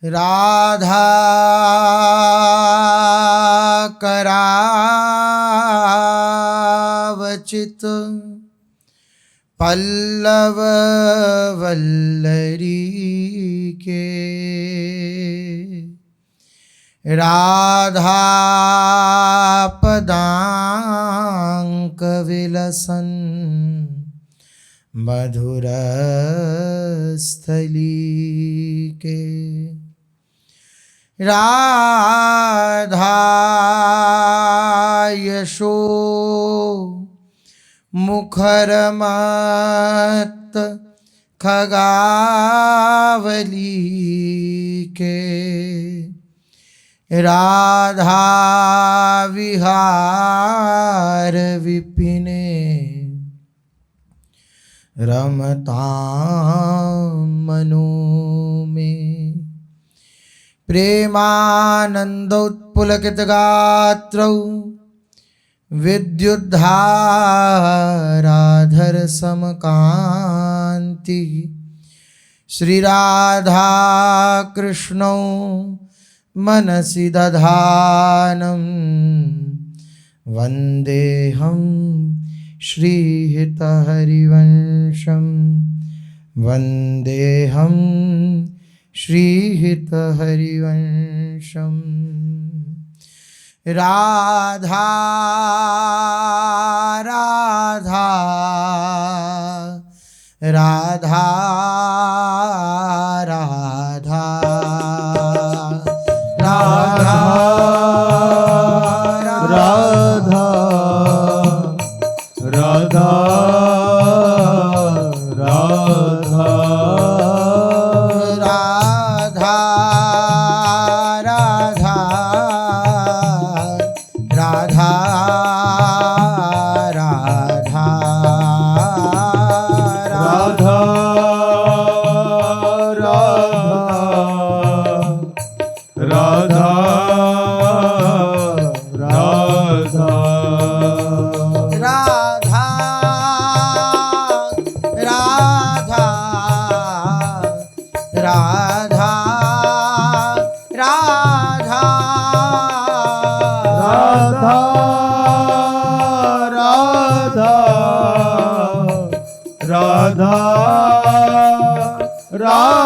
राधा करावचित पल्लव वल्लरी के। राधा पदांक विलसन मधुर स्थली के। राधा यशो मुखर मत खगावली के। राधा विहार विपिने रमता मनो में। प्रेमानंदोत्पुलकित गात्रौ विद्युद्धाराधर समकांति। श्री राधा कृष्णौ मनसि दधानं वन्देऽहं श्रीहितहरिवंशं। वन्देऽहं श्रीहितहरिवंशं। राधा राधा राधा राधा राधा राधा राधा राधा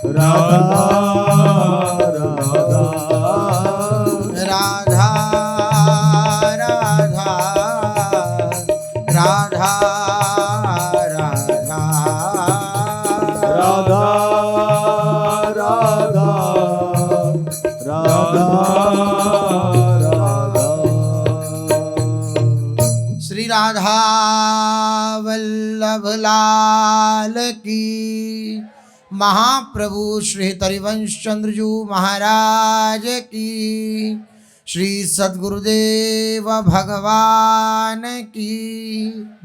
राधा राधा। श्री राधा वल्लभ लाल की, महाप्रभु श्री हरिवंश चंद्रजू महाराज की, श्री सद्गुरुदेव भगवान की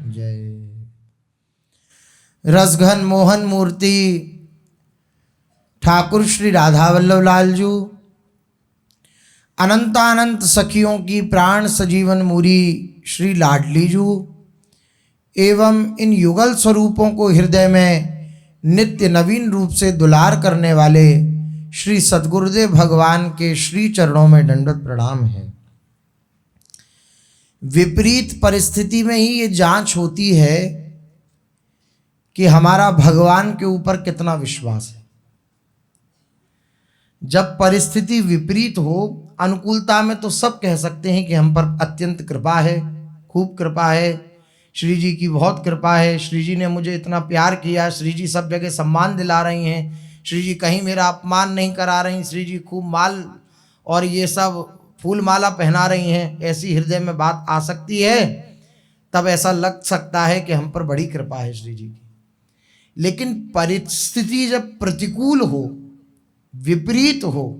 जय। रसघन मोहन मूर्ति ठाकुर श्री राधा वल्लभ लाल जू, अनंतानंत सखियों की प्राण सजीवन मूरी श्री लाडली जू एवं इन युगल स्वरूपों को हृदय में नित्य नवीन रूप से दुलार करने वाले श्री सद्गुरुदेव भगवान के श्री चरणों में दंडवत प्रणाम है। विपरीत परिस्थिति में ही ये जांच होती है कि हमारा भगवान के ऊपर कितना विश्वास है। जब परिस्थिति विपरीत हो, अनुकूलता में तो सब कह सकते हैं कि हम पर अत्यंत कृपा है, खूब कृपा है, श्री जी की बहुत कृपा है, श्री जी ने मुझे इतना प्यार किया, श्री जी सब जगह सम्मान दिला रही हैं, श्री जी कहीं मेरा अपमान नहीं करा रही, श्री जी खूब माल और ये सब फूल माला पहना रही हैं। ऐसी हृदय में बात आ सकती है, तब ऐसा लग सकता है कि हम पर बड़ी कृपा है श्री जी की। लेकिन परिस्थिति जब प्रतिकूल हो, विपरीत हो,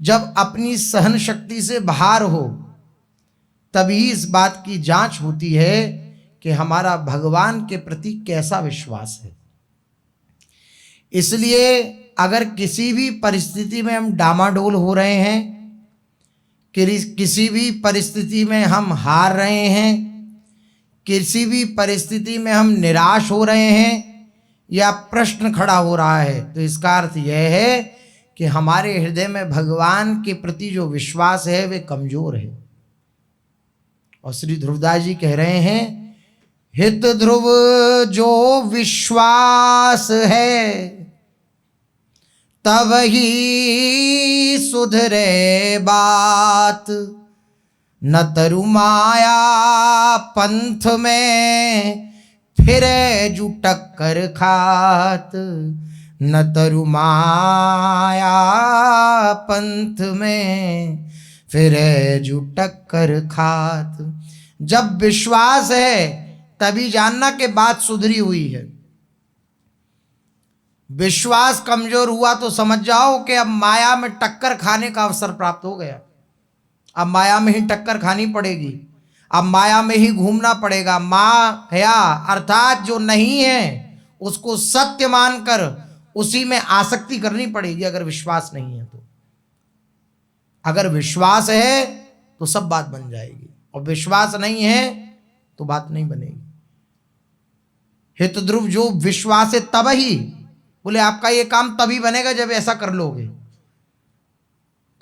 जब अपनी सहन शक्ति से बाहर हो, तभी इस बात की जांच होती है कि हमारा भगवान के प्रति कैसा विश्वास है। इसलिए अगर किसी भी परिस्थिति में हम डामाडोल हो रहे हैं, किसी भी परिस्थिति में हम हार रहे हैं, किसी भी परिस्थिति में हम निराश हो रहे हैं या प्रश्न खड़ा हो रहा है, तो इसका अर्थ यह है कि हमारे हृदय में भगवान के प्रति जो विश्वास है वे कमजोर है। और श्री ध्रुवदास जी कह रहे हैं, हित ध्रुव जो विश्वास है तब ही सुधरे बात, न तरु माया पंथ में फिरे जू टक्कर खात, न तरु माया पंथ में फिरे जू टक्कर खात। जब विश्वास है तभी जानना कि बात सुधरी हुई है। विश्वास कमजोर हुआ तो समझ जाओ कि अब माया में टक्कर खाने का अवसर प्राप्त हो गया। अब माया में ही टक्कर खानी पड़ेगी, अब माया में ही घूमना पड़ेगा। माया अर्थात जो नहीं है उसको सत्य मानकर उसी में आसक्ति करनी पड़ेगी, अगर विश्वास नहीं है तो। अगर विश्वास है तो सब बात बन जाएगी, और विश्वास नहीं है तो बात नहीं बनेगी। हित ध्रुव जो विश्वास है तब ही, बोले आपका ये काम तभी बनेगा जब ऐसा कर लोगे।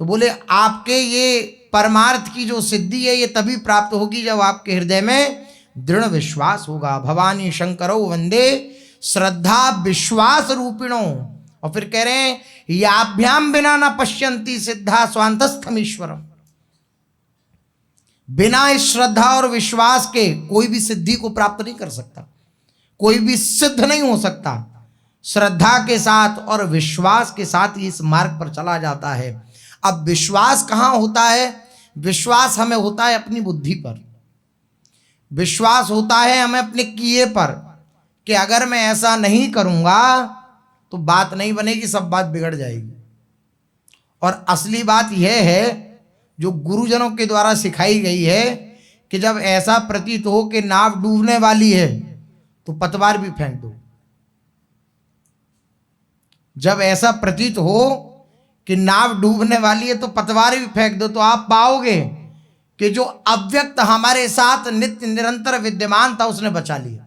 तो बोले आपके ये परमार्थ की जो सिद्धि है ये तभी प्राप्त होगी जब आपके हृदय में दृढ़ विश्वास होगा। भवानी शंकरो वंदे श्रद्धा विश्वास रूपिणों। और फिर कह रहे हैं, याभ्याम बिना न पश्यंती सिद्धा स्वांतस्थम ईश्वरम। बिना इस श्रद्धा और विश्वास के कोई भी सिद्धि को प्राप्त नहीं कर सकता, कोई भी सिद्ध नहीं हो सकता। श्रद्धा के साथ और विश्वास के साथ ही इस मार्ग पर चला जाता है। अब विश्वास कहाँ होता है? विश्वास हमें होता है अपनी बुद्धि पर, विश्वास होता है हमें अपने किए पर, कि अगर मैं ऐसा नहीं करूंगा तो बात नहीं बनेगी, सब बात बिगड़ जाएगी। और असली बात यह है जो गुरुजनों के द्वारा सिखाई गई है कि जब ऐसा प्रतीत हो कि नाव डूबने वाली है तो पतवार भी फेंक दो। जब ऐसा प्रतीत हो कि नाव डूबने वाली है तो पतवार भी फेंक दो, तो आप पाओगे कि जो अव्यक्त हमारे साथ नित्य निरंतर विद्यमान था उसने बचा लिया।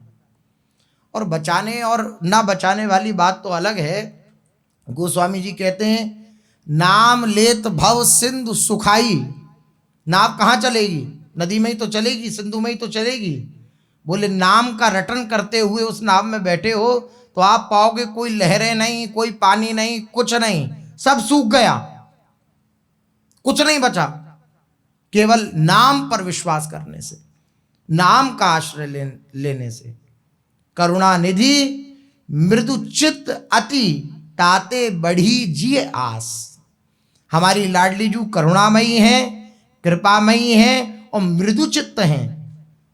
और बचाने और ना बचाने वाली बात तो अलग है। गोस्वामी जी कहते हैं, नाम लेत भव सिंधु सुखाई। नाव कहाँ चलेगी? नदी में ही तो चलेगी, सिंधु में ही तो चलेगी। बोले नाम का रटन करते हुए उस नाव में बैठे हो तो आप पाओगे कोई लहरें नहीं, कोई पानी नहीं, कुछ नहीं, सब सूख गया, कुछ नहीं बचा। केवल नाम पर विश्वास करने से, नाम का आश्रय लेने से। करुणा निधि मृदु चित्त अति ताते बढ़ी जिए आस। हमारी लाडली जू करुणामयी हैं, कृपामयी हैं और मृदु चित्त हैं,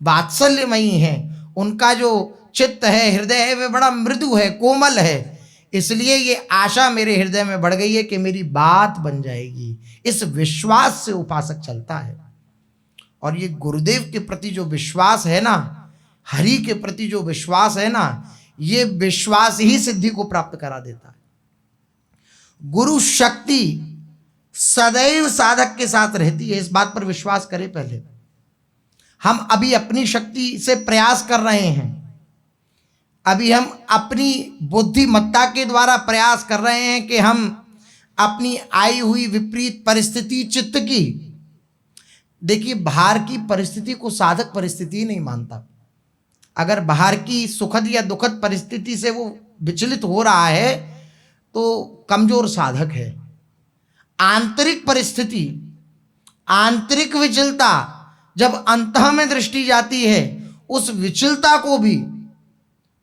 वात्सल्यमयी हैं। उनका जो चित्त है, हृदय है, वे बड़ा मृदु है, कोमल है। इसलिए ये आशा मेरे हृदय में बढ़ गई है कि मेरी बात बन जाएगी। इस विश्वास से उपासक चलता है। और ये गुरुदेव के प्रति जो विश्वास है ना, हरि के प्रति जो विश्वास है ना, ये विश्वास ही सिद्धि को प्राप्त करा देता है। गुरु शक्ति सदैव साधक के साथ रहती है, इस बात पर विश्वास करें। पहले हम अभी अपनी शक्ति से प्रयास कर रहे हैं, अभी हम अपनी बुद्धिमत्ता के द्वारा प्रयास कर रहे हैं कि हम अपनी आई हुई विपरीत परिस्थिति चित्त की, देखिए बाहर की परिस्थिति को साधक परिस्थिति नहीं मानता। अगर बाहर की सुखद या दुखद परिस्थिति से वो विचलित हो रहा है तो कमजोर साधक है। आंतरिक परिस्थिति, आंतरिक विचलता, जब अंतः में दृष्टि जाती है, उस विचलता को भी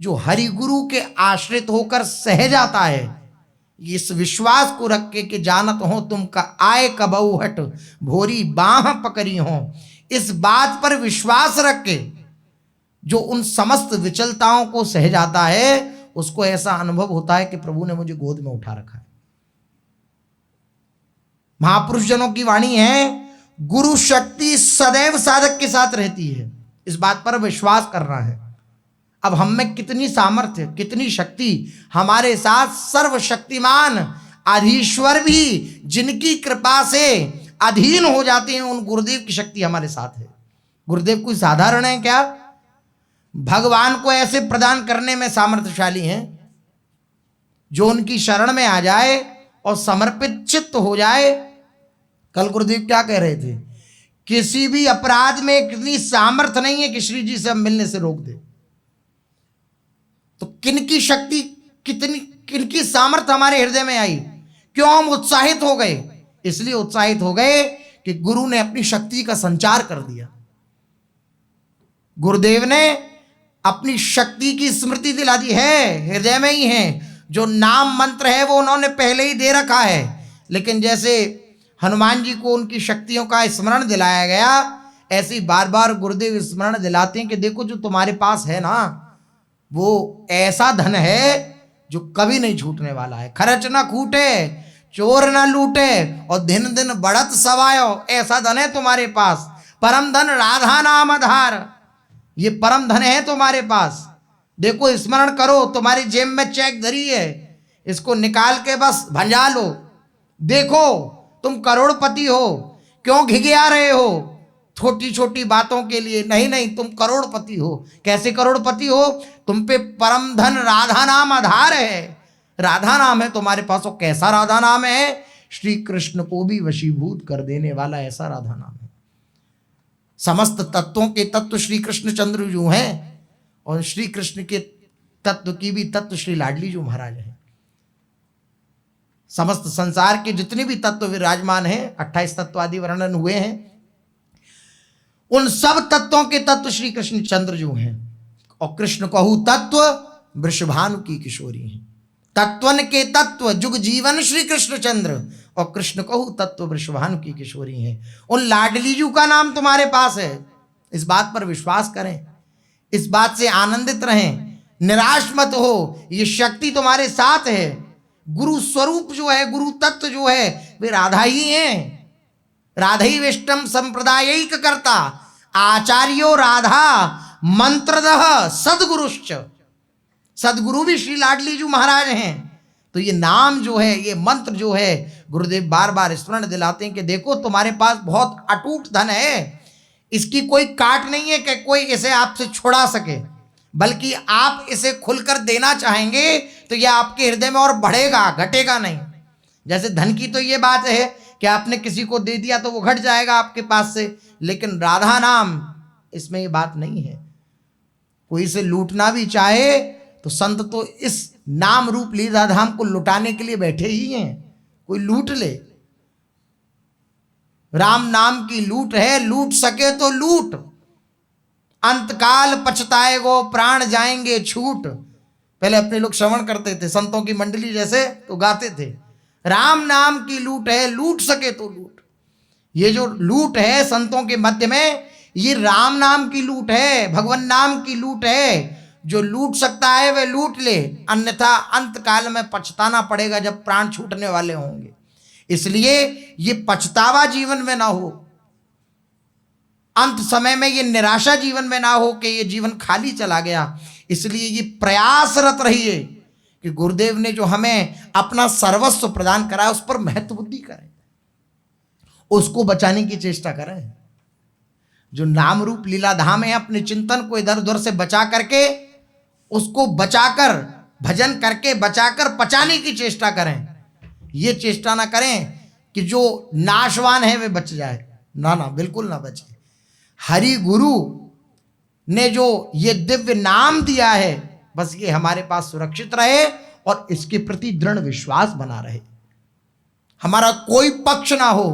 जो हरि गुरु के आश्रित होकर सह जाता है, इस विश्वास को रख के जानत हो तुम का आए कबऊ हट भोरी बाह पकड़ी हो, इस बात पर विश्वास रख के जो उन समस्त विचलताओं को सह जाता है, उसको ऐसा अनुभव होता है कि प्रभु ने मुझे गोद में उठा रखा है। महापुरुष जनों की वाणी है, गुरु शक्ति सदैव साधक के साथ रहती है, इस बात पर विश्वास करना है। अब हम में कितनी सामर्थ्य, कितनी शक्ति, हमारे साथ सर्वशक्तिमान अधीश्वर भी जिनकी कृपा से अधीन हो जाते हैं, उन गुरुदेव की शक्ति हमारे साथ है। गुरुदेव कोई साधारण है क्या? भगवान को ऐसे प्रदान करने में सामर्थ्यशाली हैं, जो उनकी शरण में आ जाए और समर्पित चित्त हो जाए। कल गुरुदेव क्या कह रहे थे? किसी भी अपराध में इतनी सामर्थ्य नहीं है कि श्री जी से हम मिलने से रोक दे। तो किनकी शक्ति, कितनी, किनकी सामर्थ्य हमारे हृदय में आई? क्यों हम उत्साहित हो गए? इसलिए उत्साहित हो गए कि गुरु ने अपनी शक्ति का संचार कर दिया। गुरुदेव ने अपनी शक्ति की स्मृति दिला दी है, हृदय में ही है। जो नाम मंत्र है वो उन्होंने पहले ही दे रखा है, लेकिन जैसे हनुमान जी को उनकी शक्तियों का स्मरण दिलाया गया, ऐसे ही बार बार गुरुदेव स्मरण दिलाते हैं कि देखो जो तुम्हारे पास है ना, वो ऐसा धन है जो कभी नहीं छूटने वाला है। खर्च ना खूटे, चोर ना लूटे और दिन दिन बढ़त सवायो, ऐसा धन है तुम्हारे पास। परम धन राधा नाम आधार, ये परम धन है तुम्हारे पास। देखो स्मरण करो, तुम्हारी जेब में चेक धरी है, इसको निकाल के बस भंजा लो। देखो तुम करोड़पति हो, क्यों घिघिया रहे हो छोटी छोटी बातों के लिए? नहीं नहीं, तुम करोड़पति हो। कैसे करोड़पति हो? तुम पे परम धन राधा नाम आधार है। राधा नाम है तुम्हारे पास। और कैसा राधा नाम है? श्री कृष्ण को भी वशीभूत कर देने वाला ऐसा राधा नाम है। समस्त तत्वों के तत्व श्री कृष्ण चंद्र जो हैं, और श्री कृष्ण के तत्व की भी तत्व श्री लाडली जो महाराज हैं। समस्त संसार के जितने भी तत्व विराजमान हैं, 28 तत्व आदि वर्णन हुए हैं, उन सब तत्वों के तत्व श्री कृष्ण चंद्र जो हैं। और कृष्ण कहू तत्व वृषभानु की किशोरी हैं। तत्वन के तत्व जुग जीवन श्री कृष्ण चंद्र, और कृष्ण कहू तत्व वृषभानु की किशोरी हैं। उन लाडली जू का नाम तुम्हारे पास है, इस बात पर विश्वास करें, इस बात से आनंदित रहें, निराश मत हो। ये शक्ति तुम्हारे साथ है। गुरु स्वरूप जो है, गुरु तत्व जो है, वे राधा ही हैं। राधा ही विष्टम संप्रदायिक करता आचार्यो राधा मंत्रदह सदगुरुश्च। सदगुरु भी श्री लाडली जू महाराज हैं। तो ये नाम जो है, ये मंत्र जो है, गुरुदेव बार बार स्मरण दिलाते हैं कि देखो तुम्हारे पास बहुत अटूट धन है, इसकी कोई काट नहीं है कि कोई इसे आपसे छुड़ा सके, बल्कि आप इसे खुलकर देना चाहेंगे तो यह आपके हृदय में और बढ़ेगा, घटेगा नहीं। जैसे धन की तो ये बात है कि आपने किसी को दे दिया तो वो घट जाएगा आपके पास से, लेकिन राधा नाम इसमें ये बात नहीं है। कोई इसे लूटना भी चाहे तो संत तो इस नाम रूप लीला धाम को लुटाने के लिए बैठे ही हैं। कोई लूट ले, राम नाम की लूट है, लूट सके तो लूट, अंतकाल पछताएगो प्राण जाएंगे छूट। पहले अपने लोग श्रवण करते थे, संतों की मंडली जैसे तो गाते थे, राम नाम की लूट है, लूट सके तो लूट। ये जो लूट है संतों के मध्य में, ये राम नाम की लूट है, भगवान नाम की लूट है। जो लूट सकता है वह लूट ले, अन्यथा अंत काल में पछताना पड़ेगा जब प्राण छूटने वाले होंगे। इसलिए ये पछतावा जीवन में ना हो, अंत समय में ये निराशा जीवन में ना हो कि ये जीवन खाली चला गया। इसलिए ये प्रयासरत रहिए कि गुरुदेव ने जो हमें अपना सर्वस्व प्रदान करा है उस पर महत्व बुद्धि करें, उसको बचाने की चेष्टा करें। जो नाम रूप लीला धाम है, अपने चिंतन को इधर उधर से बचा करके, उसको बचाकर भजन करके बचाकर पचाने की चेष्टा करें। ये चेष्टा ना करें कि जो नाशवान है वे बच जाए, ना ना, बिल्कुल ना बचे। हरि गुरु ने जो ये दिव्य नाम दिया है, बस ये हमारे पास सुरक्षित रहे और इसके प्रति दृढ़ विश्वास बना रहे। हमारा कोई पक्ष ना हो,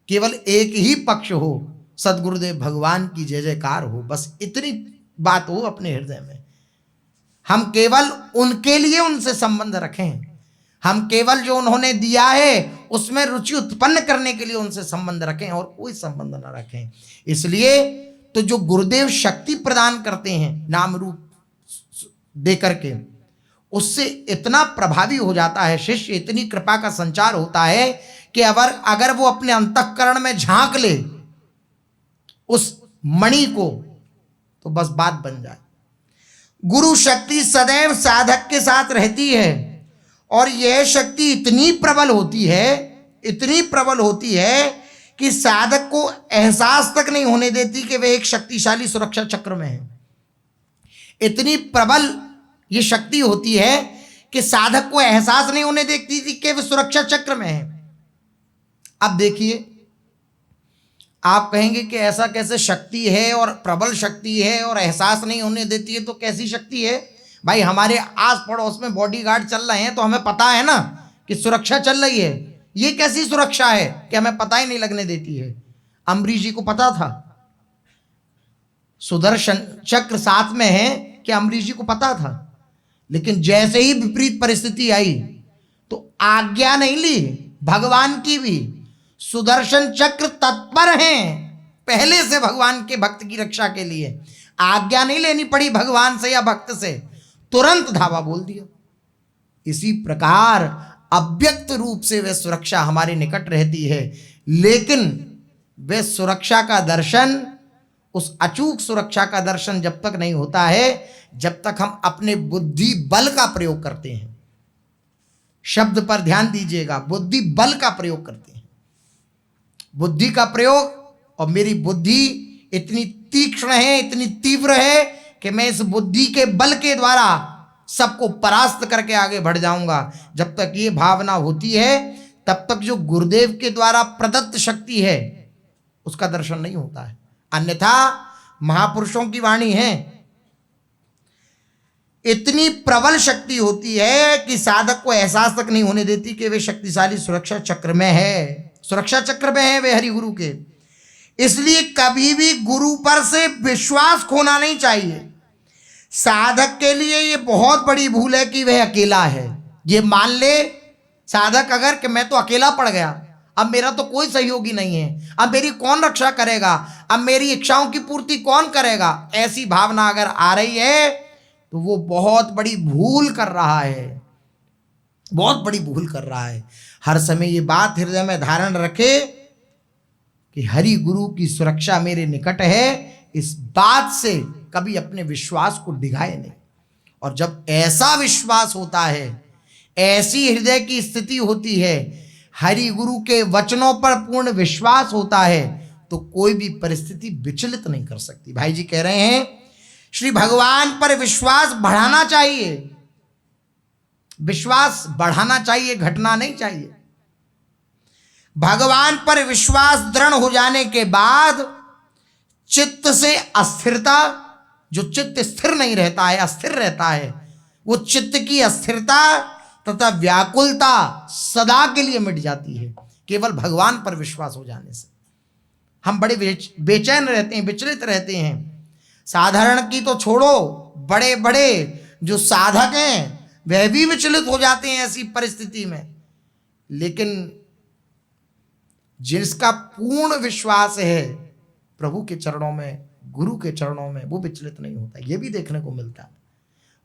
केवल एक ही पक्ष हो, सदगुरुदेव भगवान की जय जयकार हो, बस इतनी बात हो अपने हृदय में। हम केवल उनके लिए उनसे संबंध रखें, हम केवल जो उन्होंने दिया है उसमें रुचि उत्पन्न करने के लिए उनसे संबंध रखें और कोई संबंध ना रखें। इसलिए तो जो गुरुदेव शक्ति प्रदान करते हैं नाम रूप दे करके, उससे इतना प्रभावी हो जाता है शिष्य, इतनी कृपा का संचार होता है कि अगर वो अपने अंतःकरण में झांक ले उस मणि को, तो बस बात बन जाए। गुरु शक्ति सदैव साधक के साथ रहती है और यह शक्ति इतनी प्रबल होती है, इतनी प्रबल होती है कि साधक को एहसास तक नहीं होने देती कि वह एक शक्तिशाली सुरक्षा चक्र में है। इतनी प्रबल ये शक्ति होती है कि साधक को एहसास नहीं होने देती थी कि वह सुरक्षा चक्र में है। अब देखिए, आप कहेंगे कि ऐसा कैसे शक्ति है और प्रबल शक्ति है और एहसास नहीं होने देती है, तो कैसी शक्ति है भाई? हमारे आस पड़ोस में बॉडीगार्ड चल रहे हैं तो हमें पता है ना कि सुरक्षा चल रही है। ये कैसी सुरक्षा है कि हमें पता ही नहीं लगने देती है? अम्बरीश जी को पता था सुदर्शन चक्र साथ में है, कि अम्बरीश जी को पता था, लेकिन जैसे ही विपरीत परिस्थिति आई तो आज्ञा नहीं ली भगवान की भी। सुदर्शन चक्र तत्पर हैं पहले से भगवान के भक्त की रक्षा के लिए, आज्ञा नहीं लेनी पड़ी भगवान से या भक्त से, तुरंत धावा बोल दिया। इसी प्रकार अव्यक्त रूप से वह सुरक्षा हमारे निकट रहती है, लेकिन वह सुरक्षा का दर्शन, उस अचूक सुरक्षा का दर्शन जब तक नहीं होता है जब तक हम अपने बुद्धि बल का प्रयोग करते हैं। शब्द पर ध्यान दीजिएगा, बुद्धि बल का प्रयोग करते हैं। बुद्धि का प्रयोग, और मेरी बुद्धि इतनी तीक्ष्ण है, इतनी तीव्र है कि मैं इस बुद्धि के बल के द्वारा सबको परास्त करके आगे बढ़ जाऊंगा। जब तक ये भावना होती है तब तक जो गुरुदेव के द्वारा प्रदत्त शक्ति है उसका दर्शन नहीं होता है। अन्यथा महापुरुषों की वाणी है, इतनी प्रबल शक्ति होती है कि साधक को एहसास तक नहीं होने देती कि वे शक्तिशाली सुरक्षा चक्र में है, सुरक्षा चक्र में है वे हरि गुरु के। इसलिए कभी भी गुरु पर से विश्वास खोना नहीं चाहिए। साधक के लिए ये बहुत बड़ी भूल है कि वह अकेला है। ये मान ले साधक अगर कि मैं तो अकेला पड़ गया, अब मेरा तो कोई सहयोगी नहीं है, अब मेरी कौन रक्षा करेगा, अब मेरी इच्छाओं की पूर्ति कौन करेगा, ऐसी भावना अगर आ रही है तो वो बहुत बड़ी भूल कर रहा है, बहुत बड़ी भूल कर रहा है। हर समय ये बात हृदय में धारण रखे कि हरि गुरु की सुरक्षा मेरे निकट है, इस बात से कभी अपने विश्वास को डिगाए नहीं। और जब ऐसा विश्वास होता है, ऐसी हृदय की स्थिति होती है, हरि गुरु के वचनों पर पूर्ण विश्वास होता है, तो कोई भी परिस्थिति विचलित नहीं कर सकती। भाई जी कह रहे हैं श्री भगवान पर विश्वास बढ़ाना चाहिए, विश्वास बढ़ाना चाहिए, घटना नहीं चाहिए। भगवान पर विश्वास दृढ़ हो जाने के बाद चित्त से अस्थिरता, जो चित्त स्थिर नहीं रहता है, अस्थिर रहता है, वो चित्त की अस्थिरता तथा व्याकुलता सदा के लिए मिट जाती है केवल भगवान पर विश्वास हो जाने से। हम बड़े बेचैन रहते हैं, विचलित रहते हैं। साधारण की तो छोड़ो, बड़े बड़े जो साधक हैं वह भी विचलित हो जाते हैं ऐसी परिस्थिति में। लेकिन जिसका पूर्ण विश्वास है प्रभु के चरणों में, गुरु के चरणों में, वो विचलित नहीं होता। ये भी देखने को मिलता है।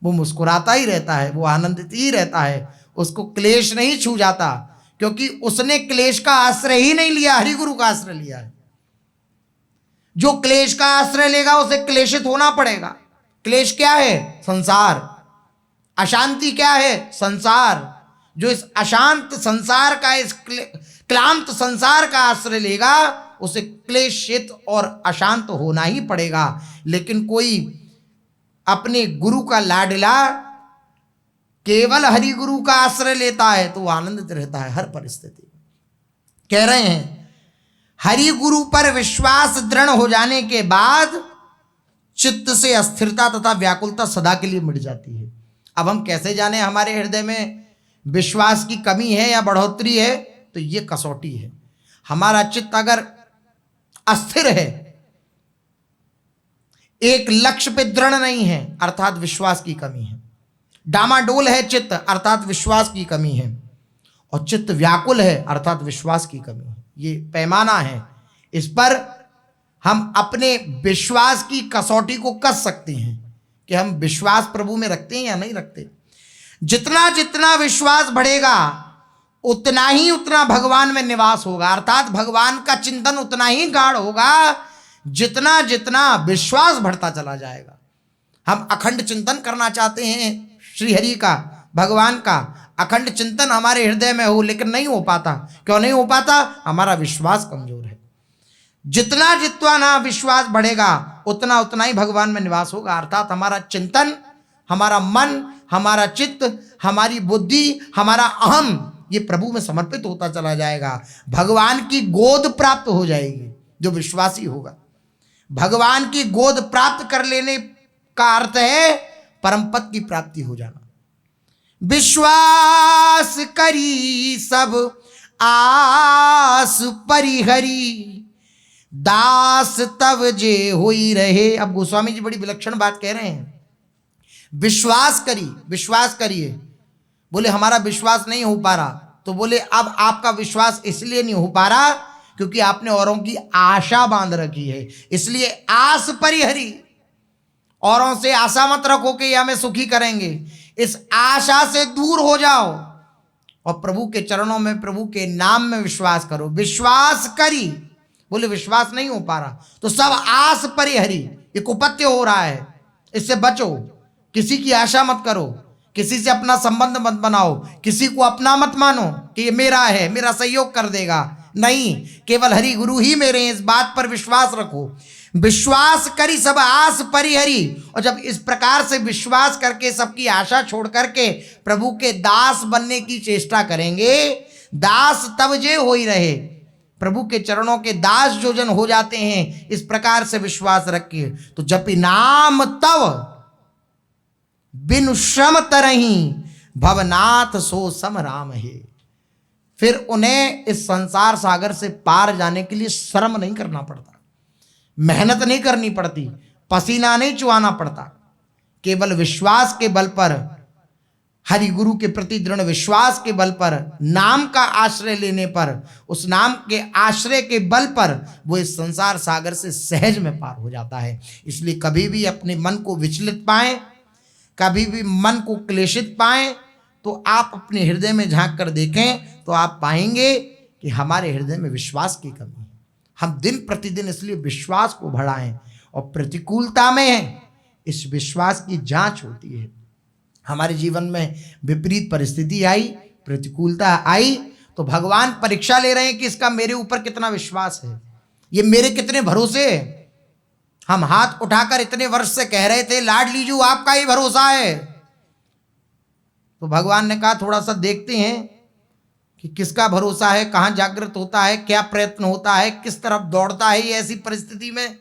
वो मुस्कुराता ही रहता है, वो आनंदित ही रहता है, उसको क्लेश नहीं छू जाता, क्योंकि उसने क्लेश का आश्रय ही नहीं लिया, हरि गुरु का आश्रय लिया है। जो क्लेश का आश्रय लेगा उसे क्लेशित होना पड़ेगा। क्लेश क्या है? संसार। अशांति क्या है? संसार। जो इस अशांत संसार का, इस क्लांत संसार का आश्रय लेगा उसे क्लेशित और अशांत होना ही पड़ेगा। लेकिन कोई अपने गुरु का लाडला केवल हरि गुरु का आश्रय लेता है तो वो आनंदित रहता है हर परिस्थिति में। कह रहे हैं हरि गुरु पर विश्वास दृढ़ हो जाने के बाद चित्त से अस्थिरता तथा व्याकुलता सदा के लिए मिट जाती है। अब हम कैसे जाने हमारे हृदय में विश्वास की कमी है या बढ़ोतरी है? तो ये कसौटी है। हमारा चित्त अगर अस्थिर है, एक लक्ष्य पे दृढ़ नहीं है, अर्थात विश्वास की कमी है। डामाडोल है चित्त, अर्थात विश्वास की कमी है। और चित्त व्याकुल है, अर्थात विश्वास की कमी है। ये पैमाना है। इस पर हम अपने विश्वास की कसौटी को कस सकते हैं कि हम विश्वास प्रभु में रखते हैं या नहीं रखते। जितना जितना विश्वास बढ़ेगा उतना ही उतना भगवान में निवास होगा, अर्थात भगवान का चिंतन उतना ही गाढ़ होगा जितना जितना विश्वास बढ़ता चला जाएगा। हम अखंड चिंतन करना चाहते हैं श्री हरि का, भगवान का अखंड चिंतन हमारे हृदय में हो, लेकिन नहीं हो पाता। क्यों नहीं हो पाता? हमारा विश्वास कमजोर है। जितना जितना विश्वास बढ़ेगा उतना उतना ही भगवान में निवास होगा, अर्थात हमारा चिंतन, हमारा मन, हमारा चित्त, हमारी बुद्धि, हमारा अहम ये प्रभु में समर्पित होता चला जाएगा। भगवान की गोद प्राप्त हो जाएगी जो विश्वासी होगा। भगवान की गोद प्राप्त कर लेने का अर्थ है परम पद की प्राप्ति हो जाना। विश्वास करी सब आस परिहरी, दास तब जे होई रहे। अब गोस्वामी जी बड़ी विलक्षण बात कह रहे हैं। विश्वास करी, विश्वास करिए। बोले हमारा विश्वास नहीं हो पा रहा, तो बोले अब आपका विश्वास इसलिए नहीं हो पा रहा क्योंकि आपने औरों की आशा बांध रखी है। इसलिए आस परिहरी, औरों से आशा मत रखो कि ये हमें सुखी करेंगे। इस आशा से दूर हो जाओ और प्रभु के चरणों में, प्रभु के नाम में विश्वास करो। विश्वास करी, बोले विश्वास नहीं हो पा रहा तो सब आस परिहरी, ये कुपत्य हो रहा है, इससे बचो। किसी की आशा मत करो, किसी से अपना संबंध मत बनाओ, किसी को अपना मत मानो कि ये मेरा है, मेरा सहयोग कर देगा। नहीं, केवल हरि गुरु ही मेरे हैं, इस बात पर विश्वास रखो। विश्वास करी सब आस परिहरी। और जब इस प्रकार से विश्वास करके सबकी आशा छोड़ करके प्रभु के दास बनने की चेष्टा करेंगे, दास तब जे हो ही रहे, प्रभु के चरणों के दास जो जन हो जाते हैं, इस प्रकार से विश्वास रखिए तो जपि नाम तव बिनु श्रम तरही, भवनाथ सो सम राम है। फिर उन्हें इस संसार सागर से पार जाने के लिए श्रम नहीं करना पड़ता, मेहनत नहीं करनी पड़ती, पसीना नहीं चुहाना पड़ता। केवल विश्वास के बल पर, हरि गुरु के प्रति दृढ़ विश्वास के बल पर, नाम का आश्रय लेने पर, उस नाम के आश्रय के बल पर वो इस संसार सागर से सहज में पार हो जाता है। इसलिए कभी भी अपने मन को विचलित पाएं, कभी भी मन को क्लेशित पाएं, तो आप अपने हृदय में झांक कर देखें तो आप पाएंगे कि हमारे हृदय में विश्वास की कमी है। हम दिन प्रतिदिन इसलिए विश्वास को बढ़ाएं और प्रतिकूलता में इस विश्वास की जांच होती है। हमारे जीवन में विपरीत परिस्थिति आई, प्रतिकूलता आई, तो भगवान परीक्षा ले रहे हैं कि इसका मेरे ऊपर कितना विश्वास है, ये मेरे कितने भरोसे है। हम हाथ उठाकर इतने वर्ष से कह रहे थे लाड लीजू आपका ही भरोसा है, तो भगवान ने कहा थोड़ा सा देखते हैं कि किसका भरोसा है, कहाँ जागृत होता है, क्या प्रयत्न होता है, किस तरफ दौड़ता है ये ऐसी परिस्थिति में।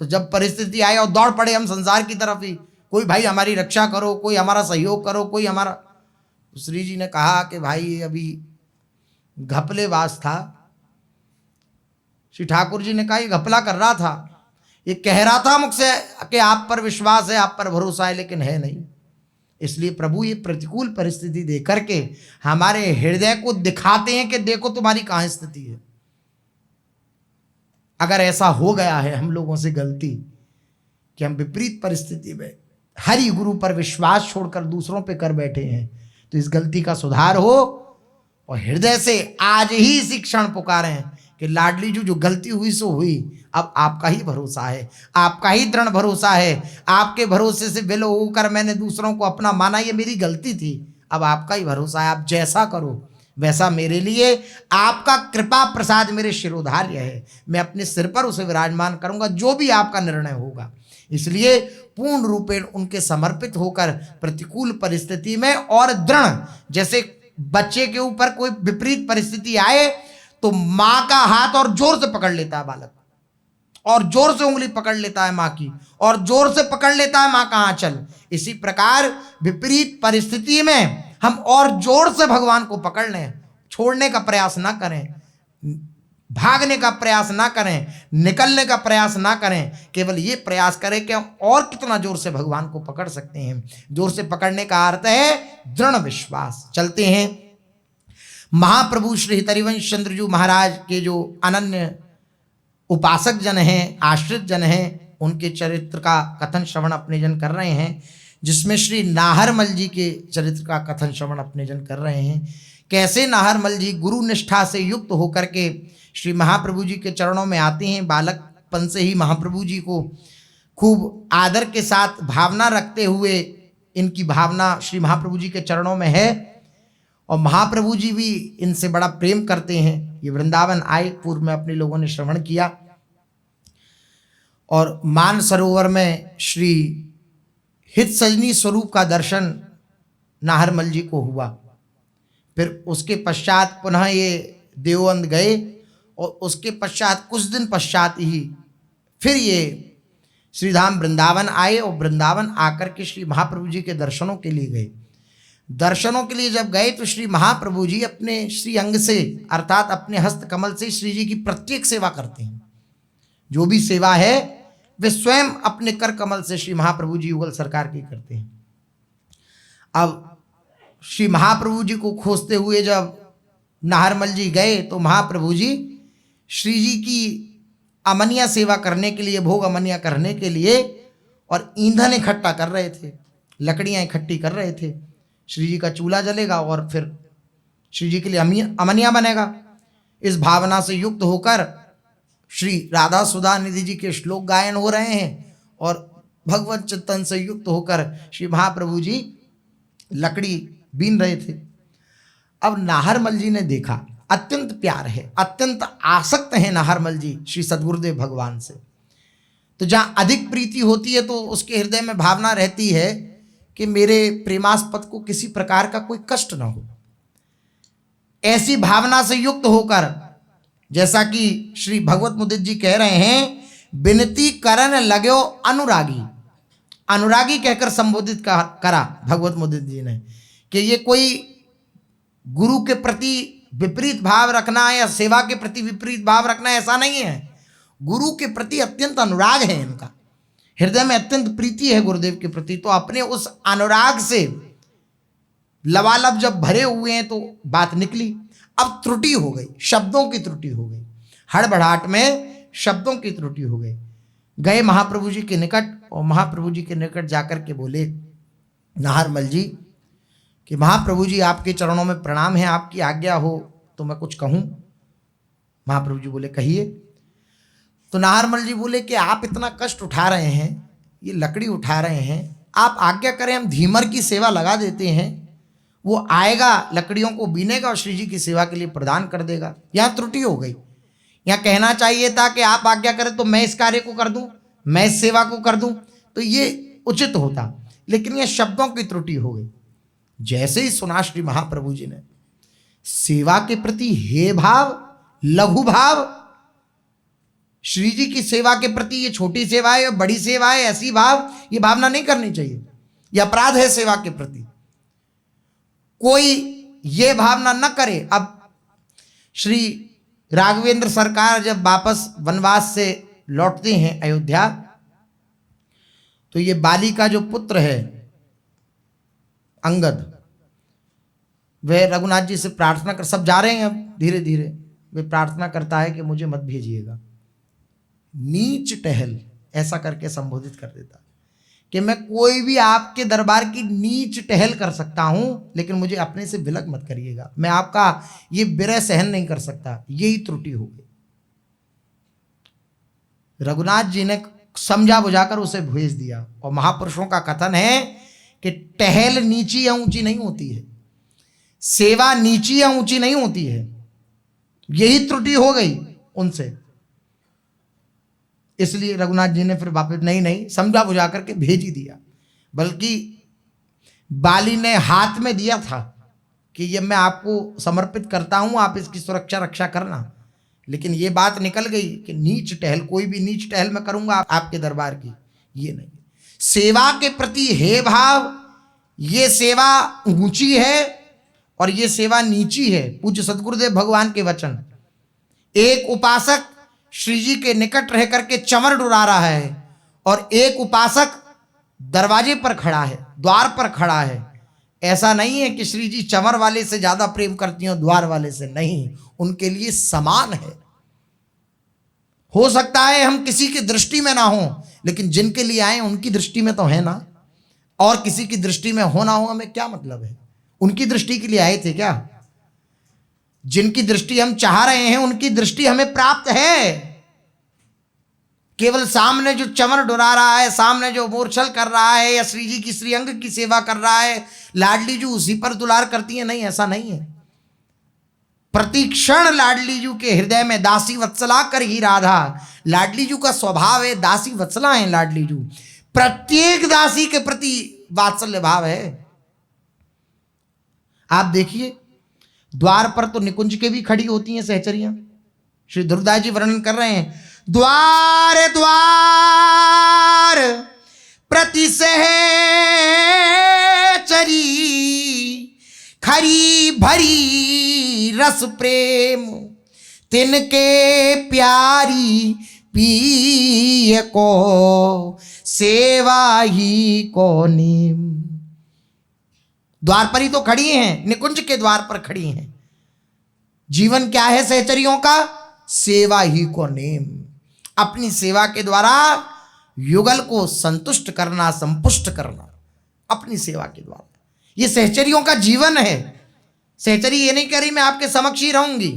तो जब परिस्थिति आई और दौड़ पड़े हम संसार की तरफ ही, कोई भाई हमारी रक्षा करो, कोई हमारा सहयोग करो, कोई हमारा। तो श्री जी ने कहा कि भाई अभी घपलेबाज था। श्री ठाकुर जी ने कहा ये घपला कर रहा था, ये कह रहा था मुझसे कि आप पर विश्वास है, आप पर भरोसा है, लेकिन है नहीं। इसलिए प्रभु ये प्रतिकूल परिस्थिति दे करके हमारे हृदय को दिखाते हैं कि देखो तुम्हारी कहाँ स्थिति है। अगर ऐसा हो गया है हम लोगों से गलती कि हम विपरीत परिस्थिति में हरि गुरु पर विश्वास छोड़कर दूसरों पे कर बैठे हैं, तो इस गलती का सुधार हो और हृदय से आज ही इसी क्षण पुकारें कि लाडली जी जो गलती हुई सो हुई, अब आपका ही भरोसा है, आपका ही दृढ़ भरोसा है। आपके भरोसे से विलो होकर मैंने दूसरों को अपना माना, ये मेरी गलती थी, अब आपका ही भरोसा है। आप जैसा करो वैसा मेरे लिए आपका कृपा प्रसाद मेरे शिरोधार्य है, मैं अपने सिर पर उसे विराजमान करूंगा, जो भी आपका निर्णय होगा। इसलिए पूर्ण रूपेण उनके समर्पित होकर प्रतिकूल परिस्थिति में और दृढ़, जैसे बच्चे के ऊपर कोई विपरीत परिस्थिति आए तो मां का हाथ और जोर से पकड़ लेता है बालक, और जोर से उंगली पकड़ लेता है मां की, और जोर से पकड़ लेता है मां का आंचल। इसी प्रकार विपरीत परिस्थिति में हम और जोर से भगवान को पकड़ लें, छोड़ने का प्रयास ना करें, भागने का प्रयास ना करें, निकलने का प्रयास ना करें, केवल ये प्रयास करें कि हम और कितना जोर से भगवान को पकड़ सकते हैं। जोर से पकड़ने का अर्थ है दृढ़ विश्वास। चलते हैं महाप्रभु श्री हितरिवंश चंद्रजू महाराज के जो अनन्य उपासक जन हैं, आश्रित जन हैं, उनके चरित्र का कथन श्रवण अपने जन कर रहे हैं, जिसमें श्री नाहरमल जी के चरित्र का कथन श्रवण अपने जन कर रहे हैं। कैसे नाहरमल जी गुरु निष्ठा से युक्त होकर के श्री महाप्रभु जी के चरणों में आते हैं। बालकपन से ही महाप्रभु जी को खूब आदर के साथ भावना रखते हुए इनकी भावना श्री महाप्रभु जी के चरणों में है, और महाप्रभु जी भी इनसे बड़ा प्रेम करते हैं। ये वृंदावन आए, पूर्व में अपने लोगों ने श्रवण किया, और मान सरोवर में श्री हित सजनी स्वरूप का दर्शन नाहरमल जी को हुआ। फिर उसके पश्चात पुनः ये देवबंद गए, और उसके पश्चात कुछ दिन पश्चात ही फिर ये श्रीधाम वृंदावन आए, और वृंदावन आकर के श्री महाप्रभु जी के दर्शनों के लिए गए। दर्शनों के लिए जब गए तो श्री महाप्रभु जी अपने श्री अंग से अर्थात अपने हस्त कमल से श्री जी की प्रत्येक सेवा करते हैं। जो भी सेवा है वे स्वयं अपने कर कमल से श्री महाप्रभु जी युगल सरकार की करते हैं। अब श्री महाप्रभु जी को खोजते हुए जब नाहरमल जी गए तो महाप्रभु जी श्री जी की अमनिया सेवा करने के लिए, भोग अमनिया करने के लिए, और ईंधन इकट्ठा कर रहे थे, लकड़ियाँ इकट्ठी कर रहे थे। श्री जी का चूल्हा जलेगा और फिर श्री जी के लिए अमनिया बनेगा। इस भावना से युक्त होकर श्री राधा सुधा निधि जी के श्लोक गायन हो रहे हैं, और भगवत चिंतन से युक्त होकर श्री महाप्रभु जी लकड़ी बीन रहे थे। अब नाहरमल जी ने देखा, अत्यंत प्यार है, अत्यंत आसक्त है नाहरमल जी श्री सद्गुरुदेव भगवान से। तो जहाँ अधिक प्रीति होती है तो उसके हृदय में भावना रहती है कि मेरे प्रेमास्पद को किसी प्रकार का कोई कष्ट ना हो। ऐसी भावना से युक्त होकर, जैसा कि श्री भगवत मुदित जी कह रहे हैं, विनती करन लगो अनुरागी, अनुरागी कहकर संबोधित करा भगवत मुदित जी ने, कि ये कोई गुरु के प्रति विपरीत भाव रखना या सेवा के प्रति विपरीत भाव रखना ऐसा नहीं है। गुरु के प्रति अत्यंत अनुराग है इनका, हृदय में अत्यंत प्रीति है गुरुदेव के प्रति। तो अपने उस अनुराग से लबालब जब भरे हुए हैं तो बात निकली। अब त्रुटि हो गई, शब्दों की त्रुटि हो गई, हड़बड़ाहट में शब्दों की त्रुटि हो गई। गए महाप्रभु जी के निकट, और महाप्रभु जी के निकट जाकर के बोले नाहरमल जी कि महाप्रभु जी आपके चरणों में प्रणाम है, आपकी आज्ञा हो तो मैं कुछ कहूँ। महाप्रभु जी बोले कहिए। तो नाहरमल जी बोले कि आप इतना कष्ट उठा रहे हैं, ये लकड़ी उठा रहे हैं, आप आज्ञा करें हम धीमर की सेवा लगा देते हैं, वो आएगा लकड़ियों को बीनेगा और श्री जी की सेवा के लिए प्रदान कर देगा। यहाँ त्रुटि हो गई। यहाँ कहना चाहिए था कि आप आज्ञा करें तो मैं इस कार्य को कर दूं, मैं इस सेवा को कर दूं, तो ये उचित होता, लेकिन यह शब्दों की त्रुटि हो गई। जैसे ही सुना श्री महाप्रभु जी ने, सेवा के प्रति हे भाव, लघु भाव, श्री जी की सेवा के प्रति ये छोटी सेवा है, बड़ी सेवा है, ऐसी भाव, ये भावना नहीं करनी चाहिए, यह अपराध है सेवा के प्रति। कोई ये भावना न करे। अब श्री राघवेंद्र सरकार जब वापस वनवास से लौटते हैं अयोध्या, तो ये बाली का जो पुत्र है अंगद, वह रघुनाथ जी से प्रार्थना कर, सब जा रहे हैं अब धीरे धीरे, वे प्रार्थना करता है कि मुझे मत भेजिएगा। नीच टहल ऐसा करके संबोधित कर देता कि मैं कोई भी आपके दरबार की नीच टहल कर सकता हूं, लेकिन मुझे अपने से विलग मत करिएगा, मैं आपका ये विरह सहन नहीं कर सकता, यही त्रुटि हो गई। रघुनाथ जी ने समझा बुझाकर उसे भेज दिया। और महापुरुषों का कथन है कि टहल नीची या ऊंची नहीं होती है, सेवा नीची या ऊंची नहीं होती है, यही त्रुटि हो गई उनसे। इसलिए रघुनाथ जी ने फिर वापस नहीं समझा बुझा करके भेज ही दिया। बल्कि बाली ने हाथ में दिया था कि ये मैं आपको समर्पित करता हूं, आप इसकी सुरक्षा रक्षा करना, लेकिन ये बात निकल गई कि नीच टहल, कोई भी नीच टहल मैं करूंगा आपके दरबार की, ये नहीं। सेवा के प्रति हे भाव, ये सेवा ऊंची है और ये सेवा नीची है। पूज्य सदगुरुदेव भगवान के वचन। एक उपासक श्री जी के निकट रह करके चंवर डुरा रहा है और एक उपासक दरवाजे पर खड़ा है, द्वार पर खड़ा है। ऐसा नहीं है कि श्री जी चंवर वाले से ज्यादा प्रेम करती हैं और द्वार वाले से, नहीं, उनके लिए समान है। हो सकता है हम किसी की दृष्टि में ना हो, लेकिन जिनके लिए आए उनकी दृष्टि में तो है ना, और किसी की दृष्टि में हो ना हो हमें क्या मतलब है। उनकी दृष्टि के लिए आए थे क्या? जिनकी दृष्टि हम चाह रहे हैं उनकी दृष्टि हमें प्राप्त है। केवल सामने जो चंवर डुरा रहा है, सामने जो मूर्छल कर रहा है या श्री जी की श्रीअंग की सेवा कर रहा है, लाडली जू उसी पर दुलार करती है, नहीं, ऐसा नहीं है। प्रतिक्षण लाडली जू के हृदय में दासी वत्सला कर ही राधा। लाडली जू का स्वभाव है, दासी वत्सला है लाडली जू, प्रत्येक दासी के प्रति वात्सल्य भाव है। आप देखिए द्वार पर तो निकुंज के भी खड़ी होती हैं सहचरियां। श्री ध्रुवदास जी वर्णन कर रहे हैं, द्वार द्वार प्रति सहचरी, खरी भरी रस प्रेम, तिनके प्यारी पिय को सेवा ही को नीम। द्वार पर ही तो खड़ी हैं, निकुंज के द्वार पर खड़ी हैं। जीवन क्या है सहचरियों का? सेवा ही को नेम। अपनी सेवा के द्वारा युगल को संतुष्ट करना, संपुष्ट करना, अपनी सेवा के द्वारा। ये सहचरियों का जीवन है। सहचरी ये नहीं कह रही मैं आपके समक्ष ही रहूंगी,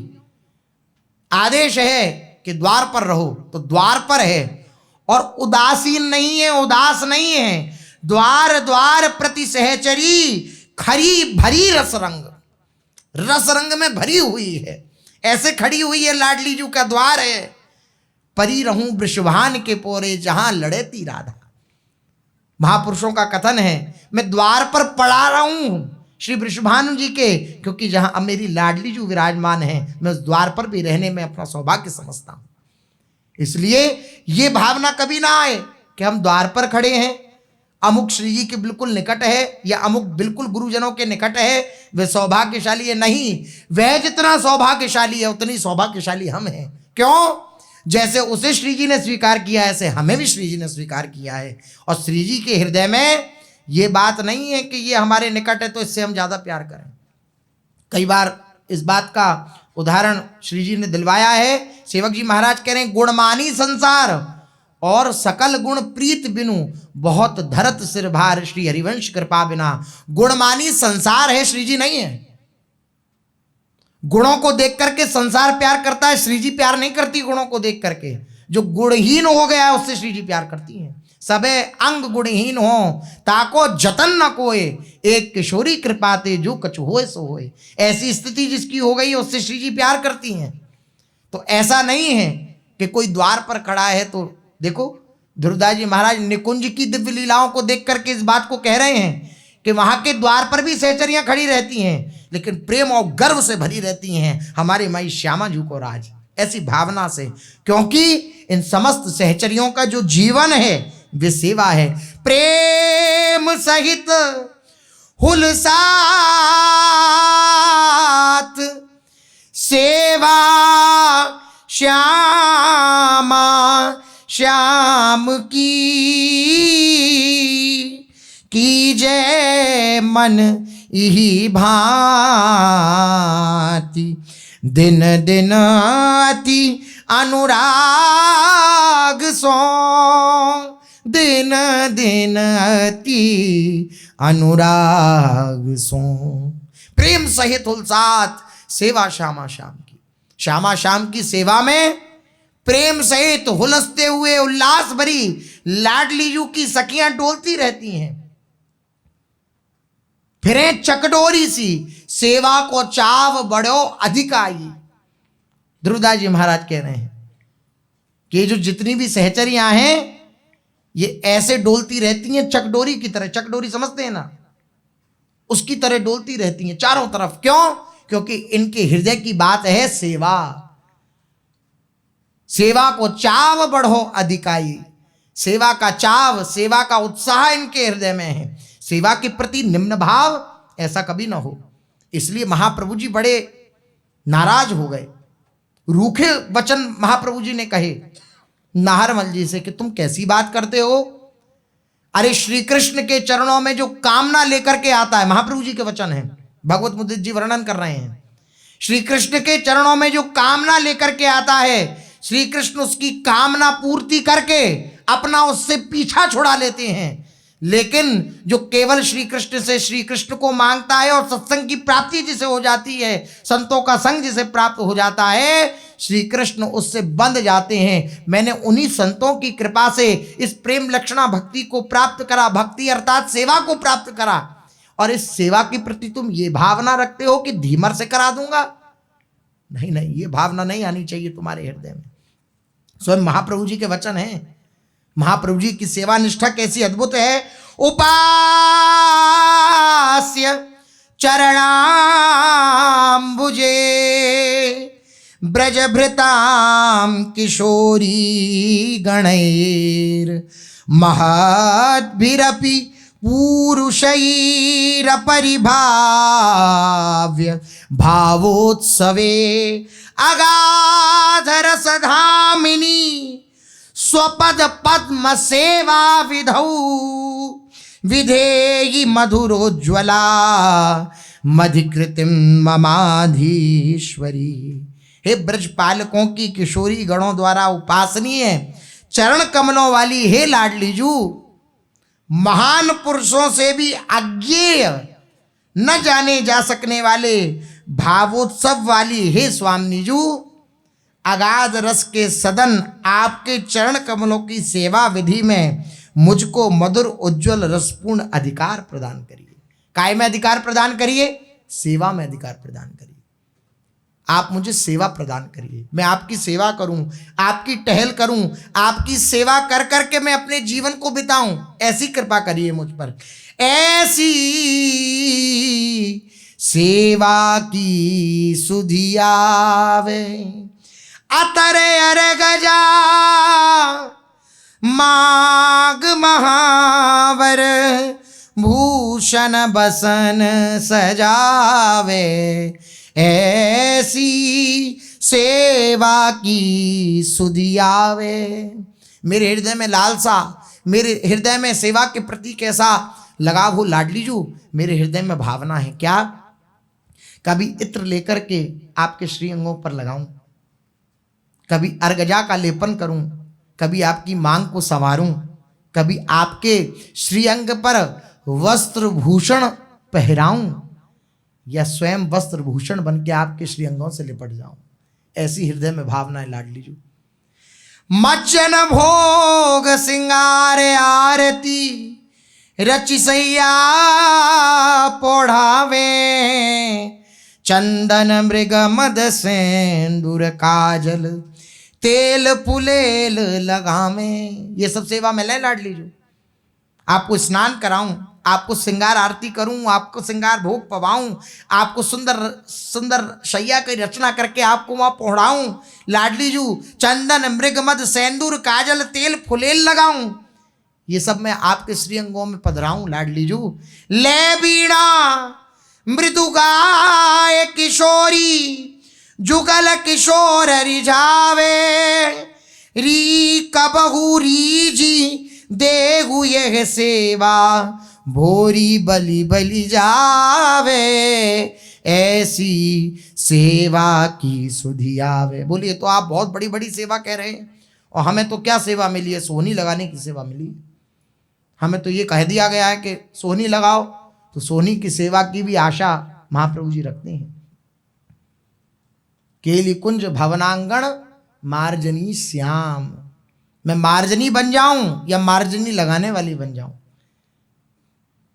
आदेश है कि द्वार पर रहो, तो द्वार पर है। और उदासीन नहीं है, उदास नहीं है। द्वार द्वार प्रति सहचरी, खरी भरी रस रंग, रस रंग में भरी हुई है, ऐसे खड़ी हुई है। लाडली जू का द्वार है, परी रहूं वृषभान के पोरे, जहां लड़ेती राधा। महापुरुषों का कथन है, मैं द्वार पर पड़ा रहा हूं श्री वृषभानु जी के, क्योंकि जहां अब मेरी लाडली जू विराजमान है, मैं उस द्वार पर भी रहने में अपना सौभाग्य समझता हूं। इसलिए ये भावना कभी ना आए कि हम द्वार पर खड़े हैं, अमुक श्री जी के बिल्कुल निकट है या अमुक बिल्कुल गुरुजनों के निकट है, वे सौभाग्यशाली है। नहीं, वह जितना सौभाग्यशाली है उतनी सौभाग्यशाली हम हैं। क्यों? जैसे उसे श्री जी ने स्वीकार किया, ऐसे हमें भी श्री जी ने स्वीकार किया है। और श्री जी के हृदय में ये बात नहीं है कि ये हमारे निकट है तो इससे हम ज़्यादा प्यार करें। कई बार इस बात का उदाहरण श्री जी ने दिलवाया है। सेवक जी महाराज कह रहे हैं, गुणमानी संसार और सकल गुण प्रीत बिनु, बहुत धरत सिर भार श्री हरिवंश कृपा बिना। गुणमानी संसार है, श्री जी नहीं है। गुणों को देख करके संसार प्यार करता है, श्री जी प्यार नहीं करती गुणों को देख करके। जो गुणहीन हो गया है उससे श्री जी प्यार करती हैं। सबे अंग गुणहीन हो ताको जतन न कोय, एक किशोरी कृपाते जो कछु होए सो होए। ऐसी स्थिति जिसकी हो गई उससे श्री जी प्यार करती हैं। तो ऐसा नहीं है कि कोई द्वार पर खड़ा है तो देखो ध्रुवदास जी महाराज निकुंज की दिव्य लीलाओं को देख करके इस बात को कह रहे हैं कि वहां के द्वार पर भी सहचरियां खड़ी रहती हैं, लेकिन प्रेम और गर्व से भरी रहती हैं, हमारे माई श्यामा जू को राज, ऐसी भावना से। क्योंकि इन समस्त सहचरियों का जो जीवन है वे सेवा है। प्रेम सहित हुलसात सेवा श्यामा श्याम की, कीजे मन यही भांति, दिन दिन अति अनुराग सो, दिन दिन अति अनुराग सो। प्रेम सहित उल्लास सेवा श्यामा श्याम की, श्यामा श्याम की सेवा में प्रेम सहित हुलसते हुए उल्लास भरी लाडली जू की सखियां डोलती रहती हैं। फिरे चकडोरी सी सेवा को चाव बड़ो अधिकाई। ध्रुवदास जी महाराज कह रहे हैं कि ये जो जितनी भी सहचरियां हैं ये ऐसे डोलती रहती हैं चकडोरी की तरह। चकडोरी समझते हैं ना, उसकी तरह डोलती रहती हैं चारों तरफ। क्यों? क्योंकि इनके हृदय की बात है सेवा। सेवा को चाव बढ़ो अधिकाई। सेवा का चाव, सेवा का उत्साह इनके हृदय में है। सेवा के प्रति निम्न भाव ऐसा कभी ना हो। इसलिए महाप्रभु जी बड़े नाराज हो गए। रूखे वचन महाप्रभु जी ने कहे नाहरमल जी से कि तुम कैसी बात करते हो? अरे श्री कृष्ण के चरणों में जो कामना लेकर के आता है, महाप्रभु जी के वचन है, भगवत मुद्रित जी वर्णन कर रहे हैं। श्री कृष्ण के चरणों में जो कामना लेकर के आता है, श्री कृष्ण उसकी कामना पूर्ति करके अपना उससे पीछा छुड़ा लेते हैं। लेकिन जो केवल श्री कृष्ण से श्री कृष्ण को मांगता है और सत्संग की प्राप्ति जिसे हो जाती है, संतों का संग जिसे प्राप्त हो जाता है, श्री कृष्ण उससे बंध जाते हैं। मैंने उन्हीं संतों की कृपा से इस प्रेम लक्षणा भक्ति को प्राप्त करा, भक्ति अर्थात सेवा को प्राप्त करा, और इस सेवा के प्रति तुम ये भावना रखते हो कि धीमर से करा दूंगा। नहीं नहीं, ये भावना नहीं आनी चाहिए तुम्हारे हृदय में। स्वयं महाप्रभु जी के वचन हैं। महाप्रभु जी की सेवा निष्ठा कैसी अद्भुत है। उपास्य चरणाम्बुजे ब्रजभृतां किशोरी गणैर महद्भिरपि पूरुषैरपरिभाव्य भावोत्सवे अगाधरसधामिनी स्वपद पद्म सेवा विधौ विधेयी मधुरोज्ज्वला मधिकृतिम ममाधीश्वरी। हे ब्रज पालकों की किशोरी गणों द्वारा उपासनीय चरण कमलों वाली हे लाडली जू, महान पुरुषों से भी अज्ञेय न जाने जा सकने वाले भावोत्सव वाली हे स्वामिनी जू, अगाध रस के सदन आपके चरण कमलों की सेवा विधि में मुझको मधुर उज्जवल रसपूर्ण अधिकार प्रदान करिए। काय में अधिकार प्रदान करिए? सेवा में अधिकार प्रदान करिए। आप मुझे सेवा प्रदान करिए, मैं आपकी सेवा करूं, आपकी टहल करूं, आपकी सेवा कर करके मैं अपने जीवन को बिताऊं। ऐसी कृपा करिए मुझ पर। ऐसी सेवा की सुधि आवे अतरे अरे गजा माग महावर भूषण बसन सजावे। ऐसी सेवा की सुधि आवे। मेरे हृदय में लालसा, मेरे हृदय में सेवा के प्रति कैसा लगाव हो लाडली जू। मेरे हृदय में भावना है क्या, कभी इत्र लेकर के आपके श्री अंगों पर लगाऊं, कभी अर्गजा का लेपन करूं, कभी आपकी मांग को संवारूं, कभी आपके श्रीअंग पर वस्त्र भूषण पहराऊं, या स्वयं वस्त्र भूषण बन के आपके श्रीअंगों से लिपट जाऊं। ऐसी हृदय में भावना है लाडली जू। मज्जन भोग सिंगार आरती रचि सैया पोढ़ावे चंदन मृग मद सेंदूर काजल तेल पुलेल लगावे। ये सब सेवा में ले लाडली जू। आपको स्नान कराऊं, आपको श्रृंगार आरती करूं, आपको श्रृंगार भोग पवाऊं, आपको सुंदर सुंदर शैया की रचना करके आपको वहां पहुंचाऊं लाडली जू। चंदन मृग मद सेंदूर काजल तेल फुलेल लगाऊं, ये सब मैं आपके श्रीअंगों में पधराऊं लाडली जू। ले बीड़ा मृदु गाय किशोरी जुगल किशोर रिझावे री कबहू रीजी देहु यह सेवा भोरी बलि बलि जावे, ऐसी सेवा की सुधि आवे। बोलिए, तो आप बहुत बड़ी बड़ी सेवा कह रहे हैं, और हमें तो क्या सेवा मिली है? सोहनी लगाने की सेवा मिली है। हमें तो ये कह दिया गया है कि सोहनी लगाओ, तो सोहनी की सेवा की भी आशा महाप्रभु जी रखते हैं। केली कुंज भवनांगण मार्जनी श्याम, मैं मार्जनी बन जाऊं या मार्जनी लगाने वाली बन जाऊं?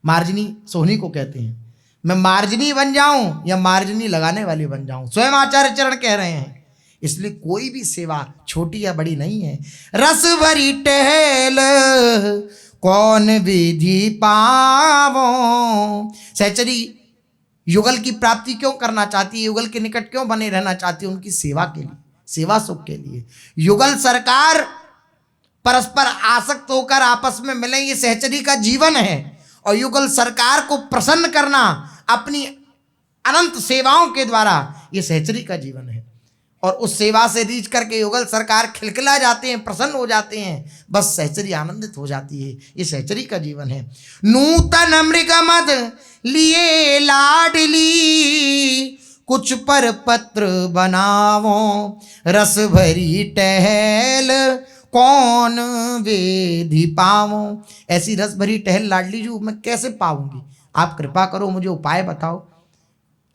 मार्जनी सोहनी को कहते हैं। मैं मार्जनी बन जाऊं या मार्जनी लगाने वाली बन जाऊं? स्वयं आचार्य चरण कह रहे हैं। इसलिए कोई भी सेवा छोटी या बड़ी नहीं है। रस भरी टहल कौन विधि पावो, सहचरी युगल की प्राप्ति क्यों करना चाहती है? युगल के निकट क्यों बने रहना चाहती है? उनकी सेवा के लिए, सेवा सुख के लिए। युगल सरकार परस्पर आसक्त होकर आपस में मिले, ये सहचरी का जीवन है। और युगल सरकार को प्रसन्न करना अपनी अनंत सेवाओं के द्वारा, ये सहचरी का जीवन है। और उस सेवा से रीझ करके युगल सरकार खिलखिला जाते हैं, प्रसन्न हो जाते हैं, बस सहचरी आनंदित हो जाती है। ये सहचरी का जीवन है। नूतन मृग मद लिए लाडली, कुछ पर पत्र बनावो, रस भरी टहल कौन वेधि पावो। ऐसी रस भरी टहल लाडली जो मैं कैसे पाऊंगी? आप कृपा करो, मुझे उपाय बताओ।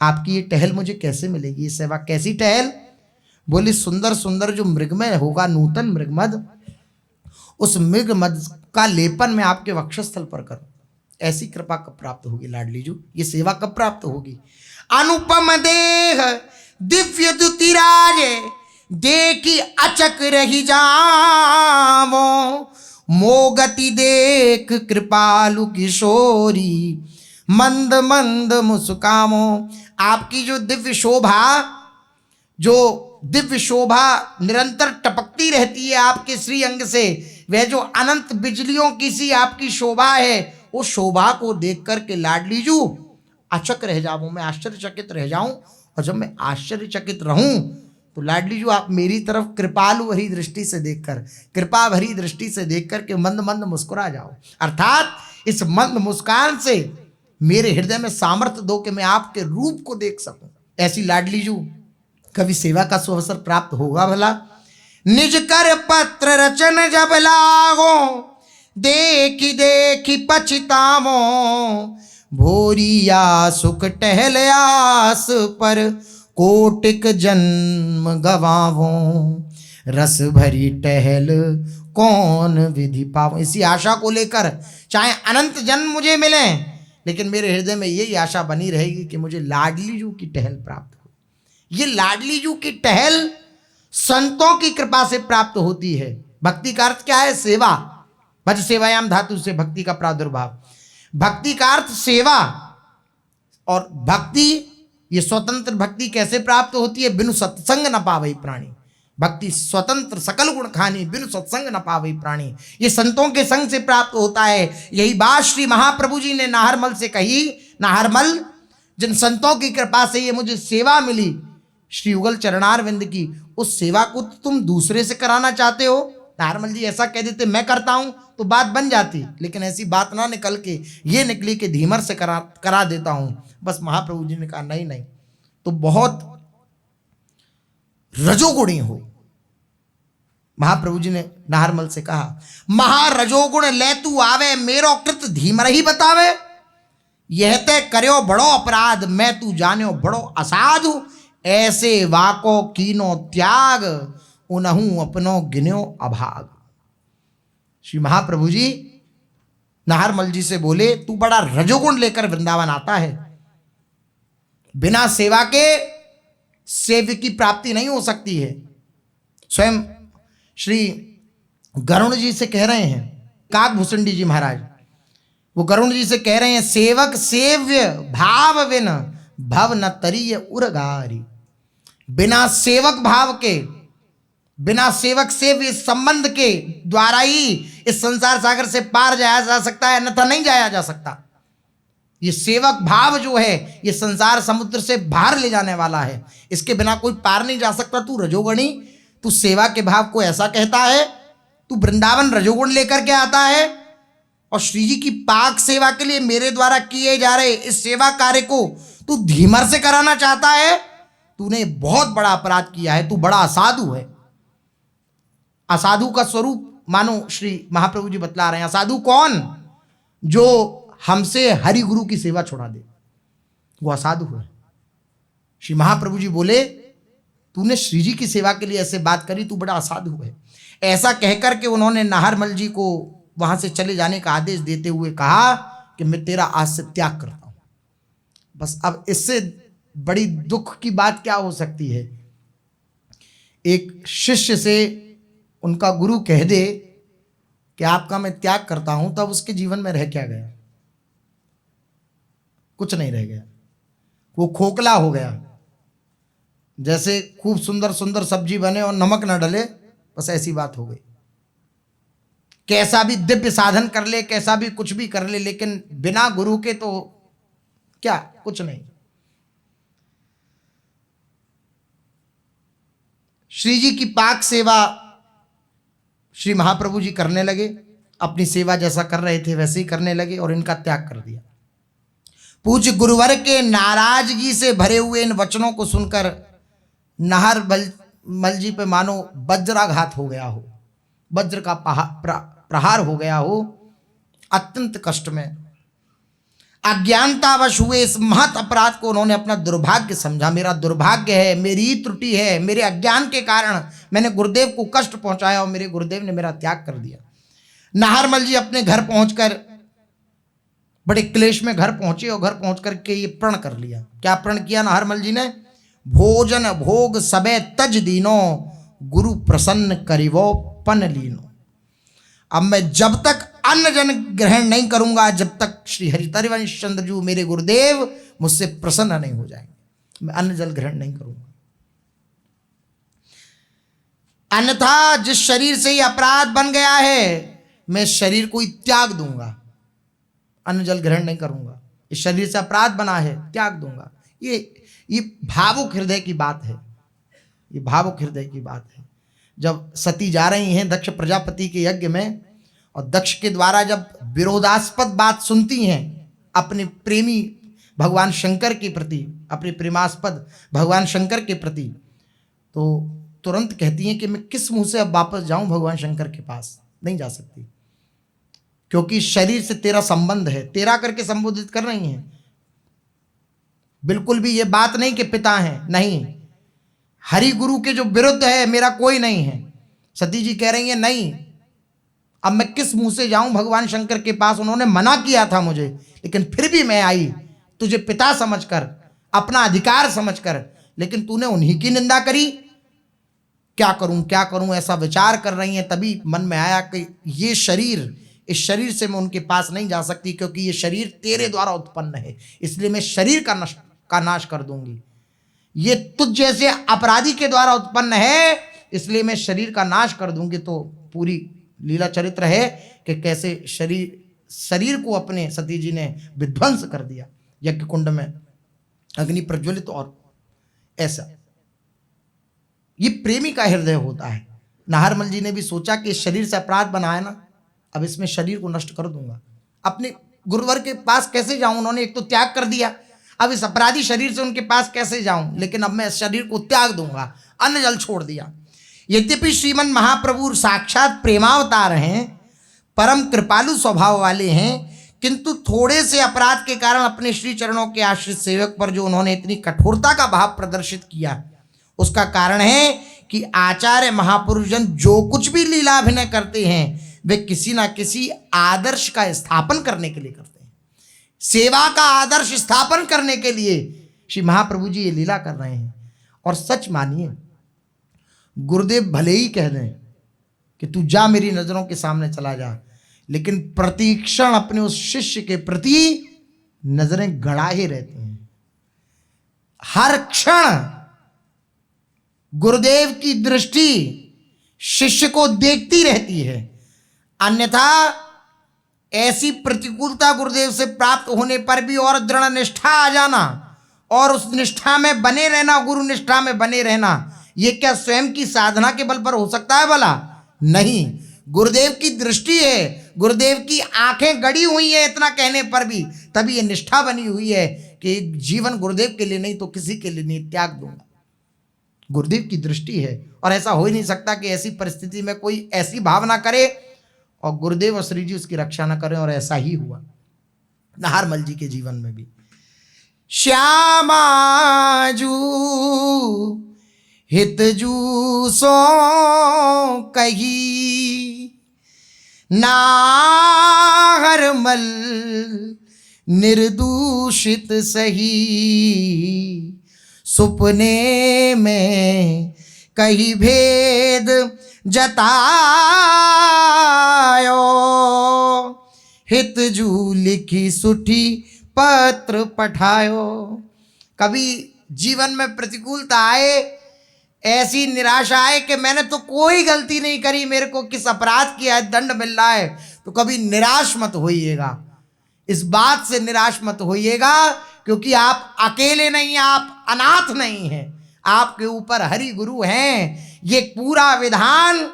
आपकी ये टहल मुझे कैसे मिलेगी? ये सेवा कैसी टहल? बोली, सुंदर सुंदर जो मृगमय होगा, नूतन मृगमद, उस मृगमद का लेपन मैं आपके वक्षस्थल पर करूं। ऐसी कृपा कब प्राप्त होगी लाडली जू? ये सेवा कब प्राप्त होगी? अनुपम देह दिव्य दुतिराज, देखी अचक रही जावो, मोगति देख कृपालु किशोरी, मंद मंद मुस्कामो। आपकी जो दिव्य शोभा निरंतर टपकती रहती है आपके श्री अंग से, वह जो अनंत बिजलियों की सी आपकी शोभा है, उस शोभा को देख करके लाडली जू अचक रह जाऊं, मैं आश्चर्यचकित रह जाऊं। और जब मैं आश्चर्यचकित रहूं तो लाडली जू आप मेरी तरफ कृपालु भरी दृष्टि से देखकर, कृपा भरी दृष्टि से देख करके मंद मंद मुस्कुरा जाओ। अर्थात इस मंद मुस्कान से मेरे हृदय में सामर्थ्य दो कि मैं आपके रूप को देख सकूं। ऐसी लाडली जू कभी सेवा का सुअवसर प्राप्त होगा भला? निज कर पत्र रचन जब लागो, देखी देखी पछतावो, भोरिया सुख टहल आस पर, कोटिक जन्म गवावो, रस भरी टहल कौन विधि पावो। इसी आशा को लेकर चाहे अनंत जन्म मुझे मिले, लेकिन मेरे हृदय में यही आशा बनी रहेगी कि मुझे लाडली जू की टहल प्राप्त हो। ये लाडली जू की टहल संतों की कृपा से प्राप्त होती है। भक्ति का अर्थ क्या है? सेवा। भज सेवायाम धातु से भक्ति का प्रादुर्भाव। भक्ति का अर्थ सेवा। और भक्ति, ये स्वतंत्र भक्ति कैसे प्राप्त होती है? बिनु सत्संग न पावई प्राणी। भक्ति स्वतंत्र सकल गुण खानी, बिनु सत्संग न पावई प्राणी। ये संतों के संग से प्राप्त होता है। यही बात श्री महाप्रभु जी ने नाहरमल से कही। नाहरमल, जिन संतों की कृपा से ये मुझे सेवा मिली श्री युगल चरणारविंद की, उस सेवा को तुम दूसरे से कराना चाहते हो। नाहरमल जी ऐसा कह देते, मैं करता हूं तो बात बन जाती, लेकिन ऐसी बात ना निकल के ये निकली कि धीमर से करा देता हूं। बस महाप्रभु जी ने कहा नहीं नहीं, तो बहुत रजोगुणी हो। महाप्रभु जी ने नाहरमल से कहा, महारजोगुण ले तू आवे, मेरो कृत धीमर ही बतावे, यह ते कर्यो बड़ो अपराध, मैं तू जान्यो बड़ो असाधु, ऐसे वाको कीनो त्याग, उनहू अपनो गिन्यो अभाग। श्री महाप्रभु जी नाहरमल जी से बोले, तू बड़ा रजोगुण लेकर वृंदावन आता है, बिना सेवा के सेव्य की प्राप्ति नहीं हो सकती है। स्वयं श्री गरुण जी से कह रहे हैं, काकभूषणी जी महाराज, वो गरुण जी से कह रहे हैं, सेवक सेव्य भाव बिन भव न तरीय उरगारी। बिना सेवक भाव के, बिना सेवक सेव्य संबंध के द्वारा ही इस संसार सागर से पार जाया जा सकता है, अन्यथा नहीं जाया जा सकता। ये सेवक भाव जो है, ये संसार समुद्र से बाहर ले जाने वाला है, इसके बिना कोई पार नहीं जा सकता। तू रजोगुणी, तू सेवा के भाव को ऐसा कहता है, तू वृंदावन रजोगुण लेकर के आता है, और श्री जी की पाक सेवा के लिए मेरे द्वारा किए जा रहे इस सेवा कार्य को तू धीमर से कराना चाहता है? तूने बहुत बड़ा अपराध किया है, तू बड़ा असाधु है। असाधु का स्वरूप मानो श्री महाप्रभु जी बतला रहे हैं। असाधु कौन? जो हमसे हरि गुरु की सेवा छुड़ा दे, वो असाधु है। श्री महाप्रभु जी बोले तूने श्री जी की सेवा के लिए ऐसे बात करी, तू बड़ा असाधु है। ऐसा कहकर के उन्होंने नाहरमल जी को वहां से चले जाने का आदेश देते हुए कहा कि मैं तेरा आज से त्याग करता हूं। बस अब इससे बड़ी दुख की बात क्या हो सकती है? एक शिष्य से उनका गुरु कह दे कि आपका मैं त्याग करता हूं, तब उसके जीवन में रह क्या गया? कुछ नहीं रह गया। वो खोखला हो गया। जैसे खूब सुंदर सुंदर सब्जी बने और नमक न डले, बस ऐसी बात हो गई। कैसा भी दिव्य साधन कर ले, कैसा भी कुछ भी कर ले, लेकिन बिना गुरु के तो क्या, कुछ नहीं। श्री जी की पाक सेवा श्री महाप्रभु जी करने लगे। अपनी सेवा जैसा कर रहे थे वैसे ही करने लगे और इनका त्याग कर दिया। पूज्य गुरुवर के नाराजगी से भरे हुए इन वचनों को सुनकर नाहरमल जी पे मानो वज्राघात हो गया हो, वज्र का प्रहार हो गया हो। अत्यंत कष्ट में अज्ञानतावश हुए इस महत अपराध को उन्होंने अपना दुर्भाग्य समझा। मेरा दुर्भाग्य है, मेरी ही त्रुटि है, मेरे अज्ञान के कारण मैंने गुरुदेव को कष्ट पहुंचाया और मेरे गुरुदेव ने मेरा त्याग कर दिया। नाहरमल जी अपने घर पहुंचकर बड़े क्लेश में घर पहुंचे और घर पहुंच करके ये प्रण कर लिया। क्या प्रण किया नाहरमल जी ने? भोजन भोग सबे तज दीनो, गुरु प्रसन्न करिवो पन लीनो। अब मैं जब तक अन्न जन ग्रहण नहीं करूंगा, जब तक श्री हरितरवंश चंद्र जी मेरे गुरुदेव मुझसे प्रसन्न नहीं हो जाएंगे, मैं अन्न जल ग्रहण नहीं करूंगा। अन्यथा जिस शरीर से ये अपराध बन गया है, मैं शरीर को ही त्याग दूंगा, अन्न जल ग्रहण नहीं करूंगा। इस शरीर से अपराध बना है, त्याग दूंगा। ये भावुक हृदय की बात है, ये भावुक हृदय की बात है। जब सती जा रही हैं दक्ष प्रजापति के यज्ञ में और दक्ष के द्वारा जब विरोधास्पद बात सुनती हैं अपने प्रेमी भगवान शंकर के प्रति, अपने प्रेमास्पद भगवान शंकर के प्रति, तो तुरंत कहती हैं कि मैं किस मुंह से अब वापस जाऊं भगवान शंकर के पास? नहीं जा सकती, क्योंकि शरीर से तेरा संबंध है। तेरा करके संबोधित कर रही हैं। बिल्कुल भी ये बात नहीं कि पिता हैं, नहीं, हरि गुरु के जो विरुद्ध है मेरा कोई नहीं है। सती जी कह रही है नहीं, अब मैं किस मुंह से जाऊं भगवान शंकर के पास? उन्होंने मना किया था मुझे, लेकिन फिर भी मैं आई तुझे पिता समझकर, अपना अधिकार समझकर, लेकिन तूने उन्हीं की निंदा करी। क्या करूं क्या करूं ऐसा विचार कर रही हैं। तभी मन में आया कि ये शरीर, इस शरीर से मैं उनके पास नहीं जा सकती, क्योंकि ये शरीर तेरे द्वारा उत्पन्न है, इसलिए मैं शरीर का नाश कर दूंगी। ये तुझ जैसे अपराधी के द्वारा उत्पन्न है, इसलिए मैं शरीर का नाश कर दूंगी। तो पूरी लीला चरित्र है कि कैसे शरीर को अपने सती जी ने विध्वंस कर दिया, यज्ञ कुंड में अग्नि प्रज्वलित। और ऐसा ये प्रेमी का हृदय होता है। नाहरमल जी ने भी सोचा कि इस शरीर से अपराध बना है ना, अब इसमें शरीर को नष्ट कर दूंगा। अपने गुरुवर के पास कैसे जाऊं? उन्होंने एक तो त्याग कर दिया, अब इस अपराधी शरीर से उनके पास कैसे जाऊं? लेकिन अब मैं इस शरीर को त्याग दूंगा, अन्न जल छोड़ दिया। यद्यपि श्रीमन महाप्रभु साक्षात प्रेमावतार हैं, परम कृपालु स्वभाव वाले हैं, किंतु थोड़े से अपराध के कारण अपने श्री चरणों के आश्रित सेवक पर जो उन्होंने इतनी कठोरता का भाव प्रदर्शित किया, उसका कारण है कि आचार्य महापुरुषजन जो कुछ भी लीला अभिनय करते हैं वे किसी ना किसी आदर्श का स्थापन करने के लिए करते हैं। सेवा का आदर्श स्थापन करने के लिए श्री महाप्रभु जी ये लीला कर रहे हैं। और सच मानिए, गुरुदेव भले ही कह दें कि तू जा, मेरी नजरों के सामने चला जा, लेकिन प्रतिक्षण अपने उस शिष्य के प्रति नजरें गड़ाए रहते हैं। हर क्षण गुरुदेव की दृष्टि शिष्य को देखती रहती है। अन्यथा ऐसी प्रतिकूलता गुरुदेव से प्राप्त होने पर भी और दृढ़ निष्ठा आ जाना और उस निष्ठा में बने रहना, गुरु निष्ठा में बने रहना, ये क्या स्वयं की साधना के बल पर हो सकता है भला? नहीं। गुरुदेव की दृष्टि है, गुरुदेव की आंखें गड़ी हुई है इतना कहने पर भी, तभी ये निष्ठा बनी हुई है कि जीवन गुरुदेव के लिए नहीं तो किसी के लिए नहीं, त्याग दूंगा। गुरुदेव की दृष्टि है और ऐसा हो ही नहीं सकता कि ऐसी परिस्थिति में कोई ऐसी भावना करे और गुरुदेव और श्री जी उसकी रक्षा न करें, और ऐसा ही हुआ नाहरमल जी के जीवन में भी। श्यामाजू हितजू सो कही, नाहरमल निर्दूषित सही, सुपने में कही भेद जतायो, हितजू लिखी सुठी पत्र पठायो। कभी जीवन में प्रतिकूलता आए, ऐसी निराशा आए कि मैंने तो कोई गलती नहीं करी, मेरे को किस अपराध किया है, दंड मिल रहा है, तो कभी निराश मत होइएगा। इस बात से निराश मत होइएगा क्योंकि आप अकेले नहीं, आप अनाथ नहीं हैं, आपके ऊपर हरि गुरु हैं। ये पूरा विधान,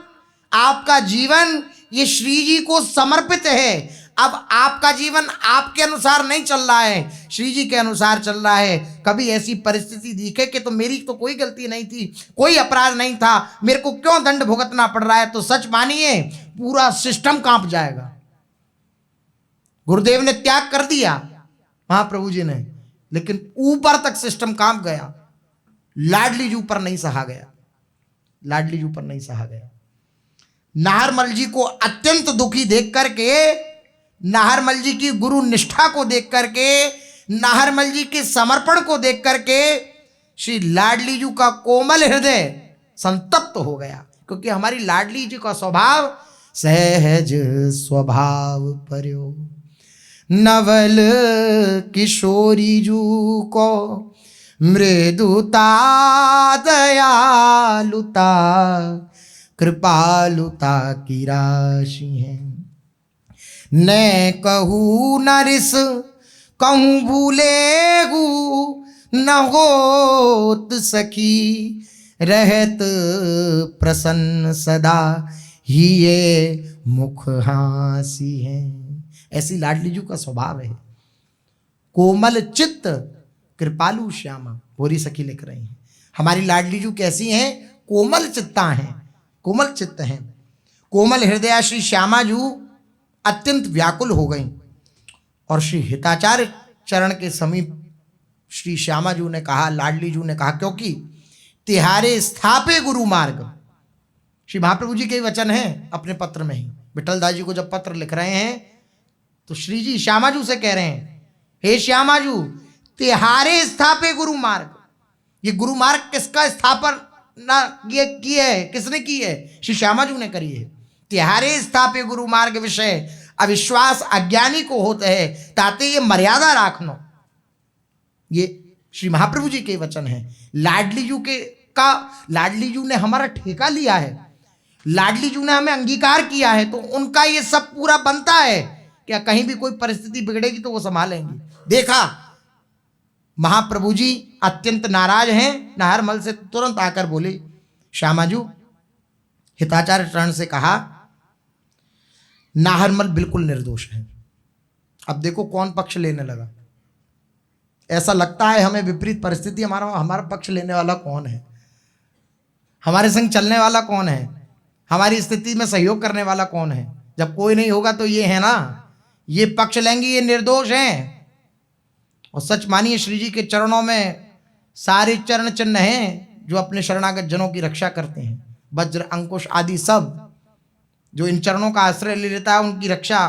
आपका जीवन ये श्री जी को समर्पित है। अब आपका जीवन आपके अनुसार नहीं चल रहा है, श्री जी के अनुसार चल रहा है। कभी ऐसी परिस्थिति दिखे कि तो मेरी तो कोई गलती नहीं थी, कोई अपराध नहीं था, मेरे को क्यों दंड भुगतना पड़ रहा है, तो सच मानिए पूरा सिस्टम कांप जाएगा। गुरुदेव ने त्याग कर दिया महाप्रभु जी ने, लेकिन ऊपर तक सिस्टम कांप गया। लाडली जी ऊपर नहीं सहा गया, लाडली जी ऊपर नहीं सहा गया। नाहरमल जी को अत्यंत दुखी देख करके, नाहरमल जी की गुरु निष्ठा को देख करके, नाहरमल जी के समर्पण को देख करके श्री लाडली जी का कोमल हृदय संतप्त हो गया। क्योंकि हमारी लाडली जी का स्वभाव सहज स्वभाव पर्यो, नवल किशोरी जू को मृदुता दयालुता कृपालुता की राशि है। न कहूँ न रिस कहूँ भूलेगू, न होत सखी रहत प्रसन्न सदा ही ये मुख हासी है। ऐसी लाडली जी का स्वभाव है। कोमल चित्त कृपालु श्यामा, भोरी सखी लिख रही हैं। हमारी लाडली जी कैसी हैं? कोमल चित्ता हैं, कोमल चित्त हैं। कोमल हृदया श्री श्यामा जू अत्यंत व्याकुल हो गई और श्री हिताचार्य चरण के समीप श्री श्यामा जू ने कहा, लाडली जू ने कहा, क्योंकि तिहारे स्थापे गुरु मार्ग, श्री महाप्रभु जी के वचन हैं अपने पत्र में ही। विठलदास जी को जब पत्र लिख रहे हैं तो श्री जी श्यामाजू से कह रहे हैं, हे श्यामाजू तिहारे स्थापे गुरु मार्ग। ये गुरु मार्ग किसका स्थापना ये की है, किसने की है? श्री श्यामाजू ने करी है। तिहारे स्थापे गुरु मार्ग विषय अविश्वास अज्ञानी को होता है, ताते ये मर्यादा राखनो। ये श्री महाप्रभु जी के वचन हैं। लाडली जू लाडली जू ने हमारा ठेका लिया है, लाडली जू ने हमें अंगीकार किया है, तो उनका ये सब पूरा बनता है। क्या कहीं भी कोई परिस्थिति बिगड़ेगी तो वो संभालेंगी। देखा महाप्रभु जी अत्यंत नाराज हैं, नाहरमल से तुरंत आकर बोले, श्यामाजू हिताचार्य चरण से कहा, नाहरमल बिल्कुल निर्दोष है। अब देखो कौन पक्ष लेने लगा। ऐसा लगता है हमें विपरीत परिस्थिति, हमारा पक्ष लेने वाला कौन है, हमारे संग चलने वाला कौन है, हमारी स्थिति में सहयोग करने वाला कौन है। जब कोई नहीं होगा तो ये है ना, ये पक्ष लेंगे, ये निर्दोष हैं। और सच मानिए श्री जी के चरणों में सारे चरण चिन्ह हैं जो अपने शरणागत जनों की रक्षा करते हैं। वज्र अंकुश आदि सब जो इन चरणों का आश्रय ले लेता है, उनकी रक्षा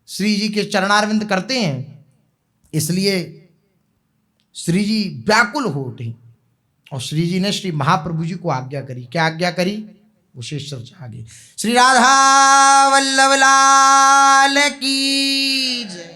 श्री जी के चरणारविंद करते हैं। इसलिए श्री जी व्याकुल हो उठे और श्री जी ने श्री महाप्रभु जी को आज्ञा करी। क्या आज्ञा करी? विशेष चर्चा आगे। श्री राधा वल्लभ लाल की जय।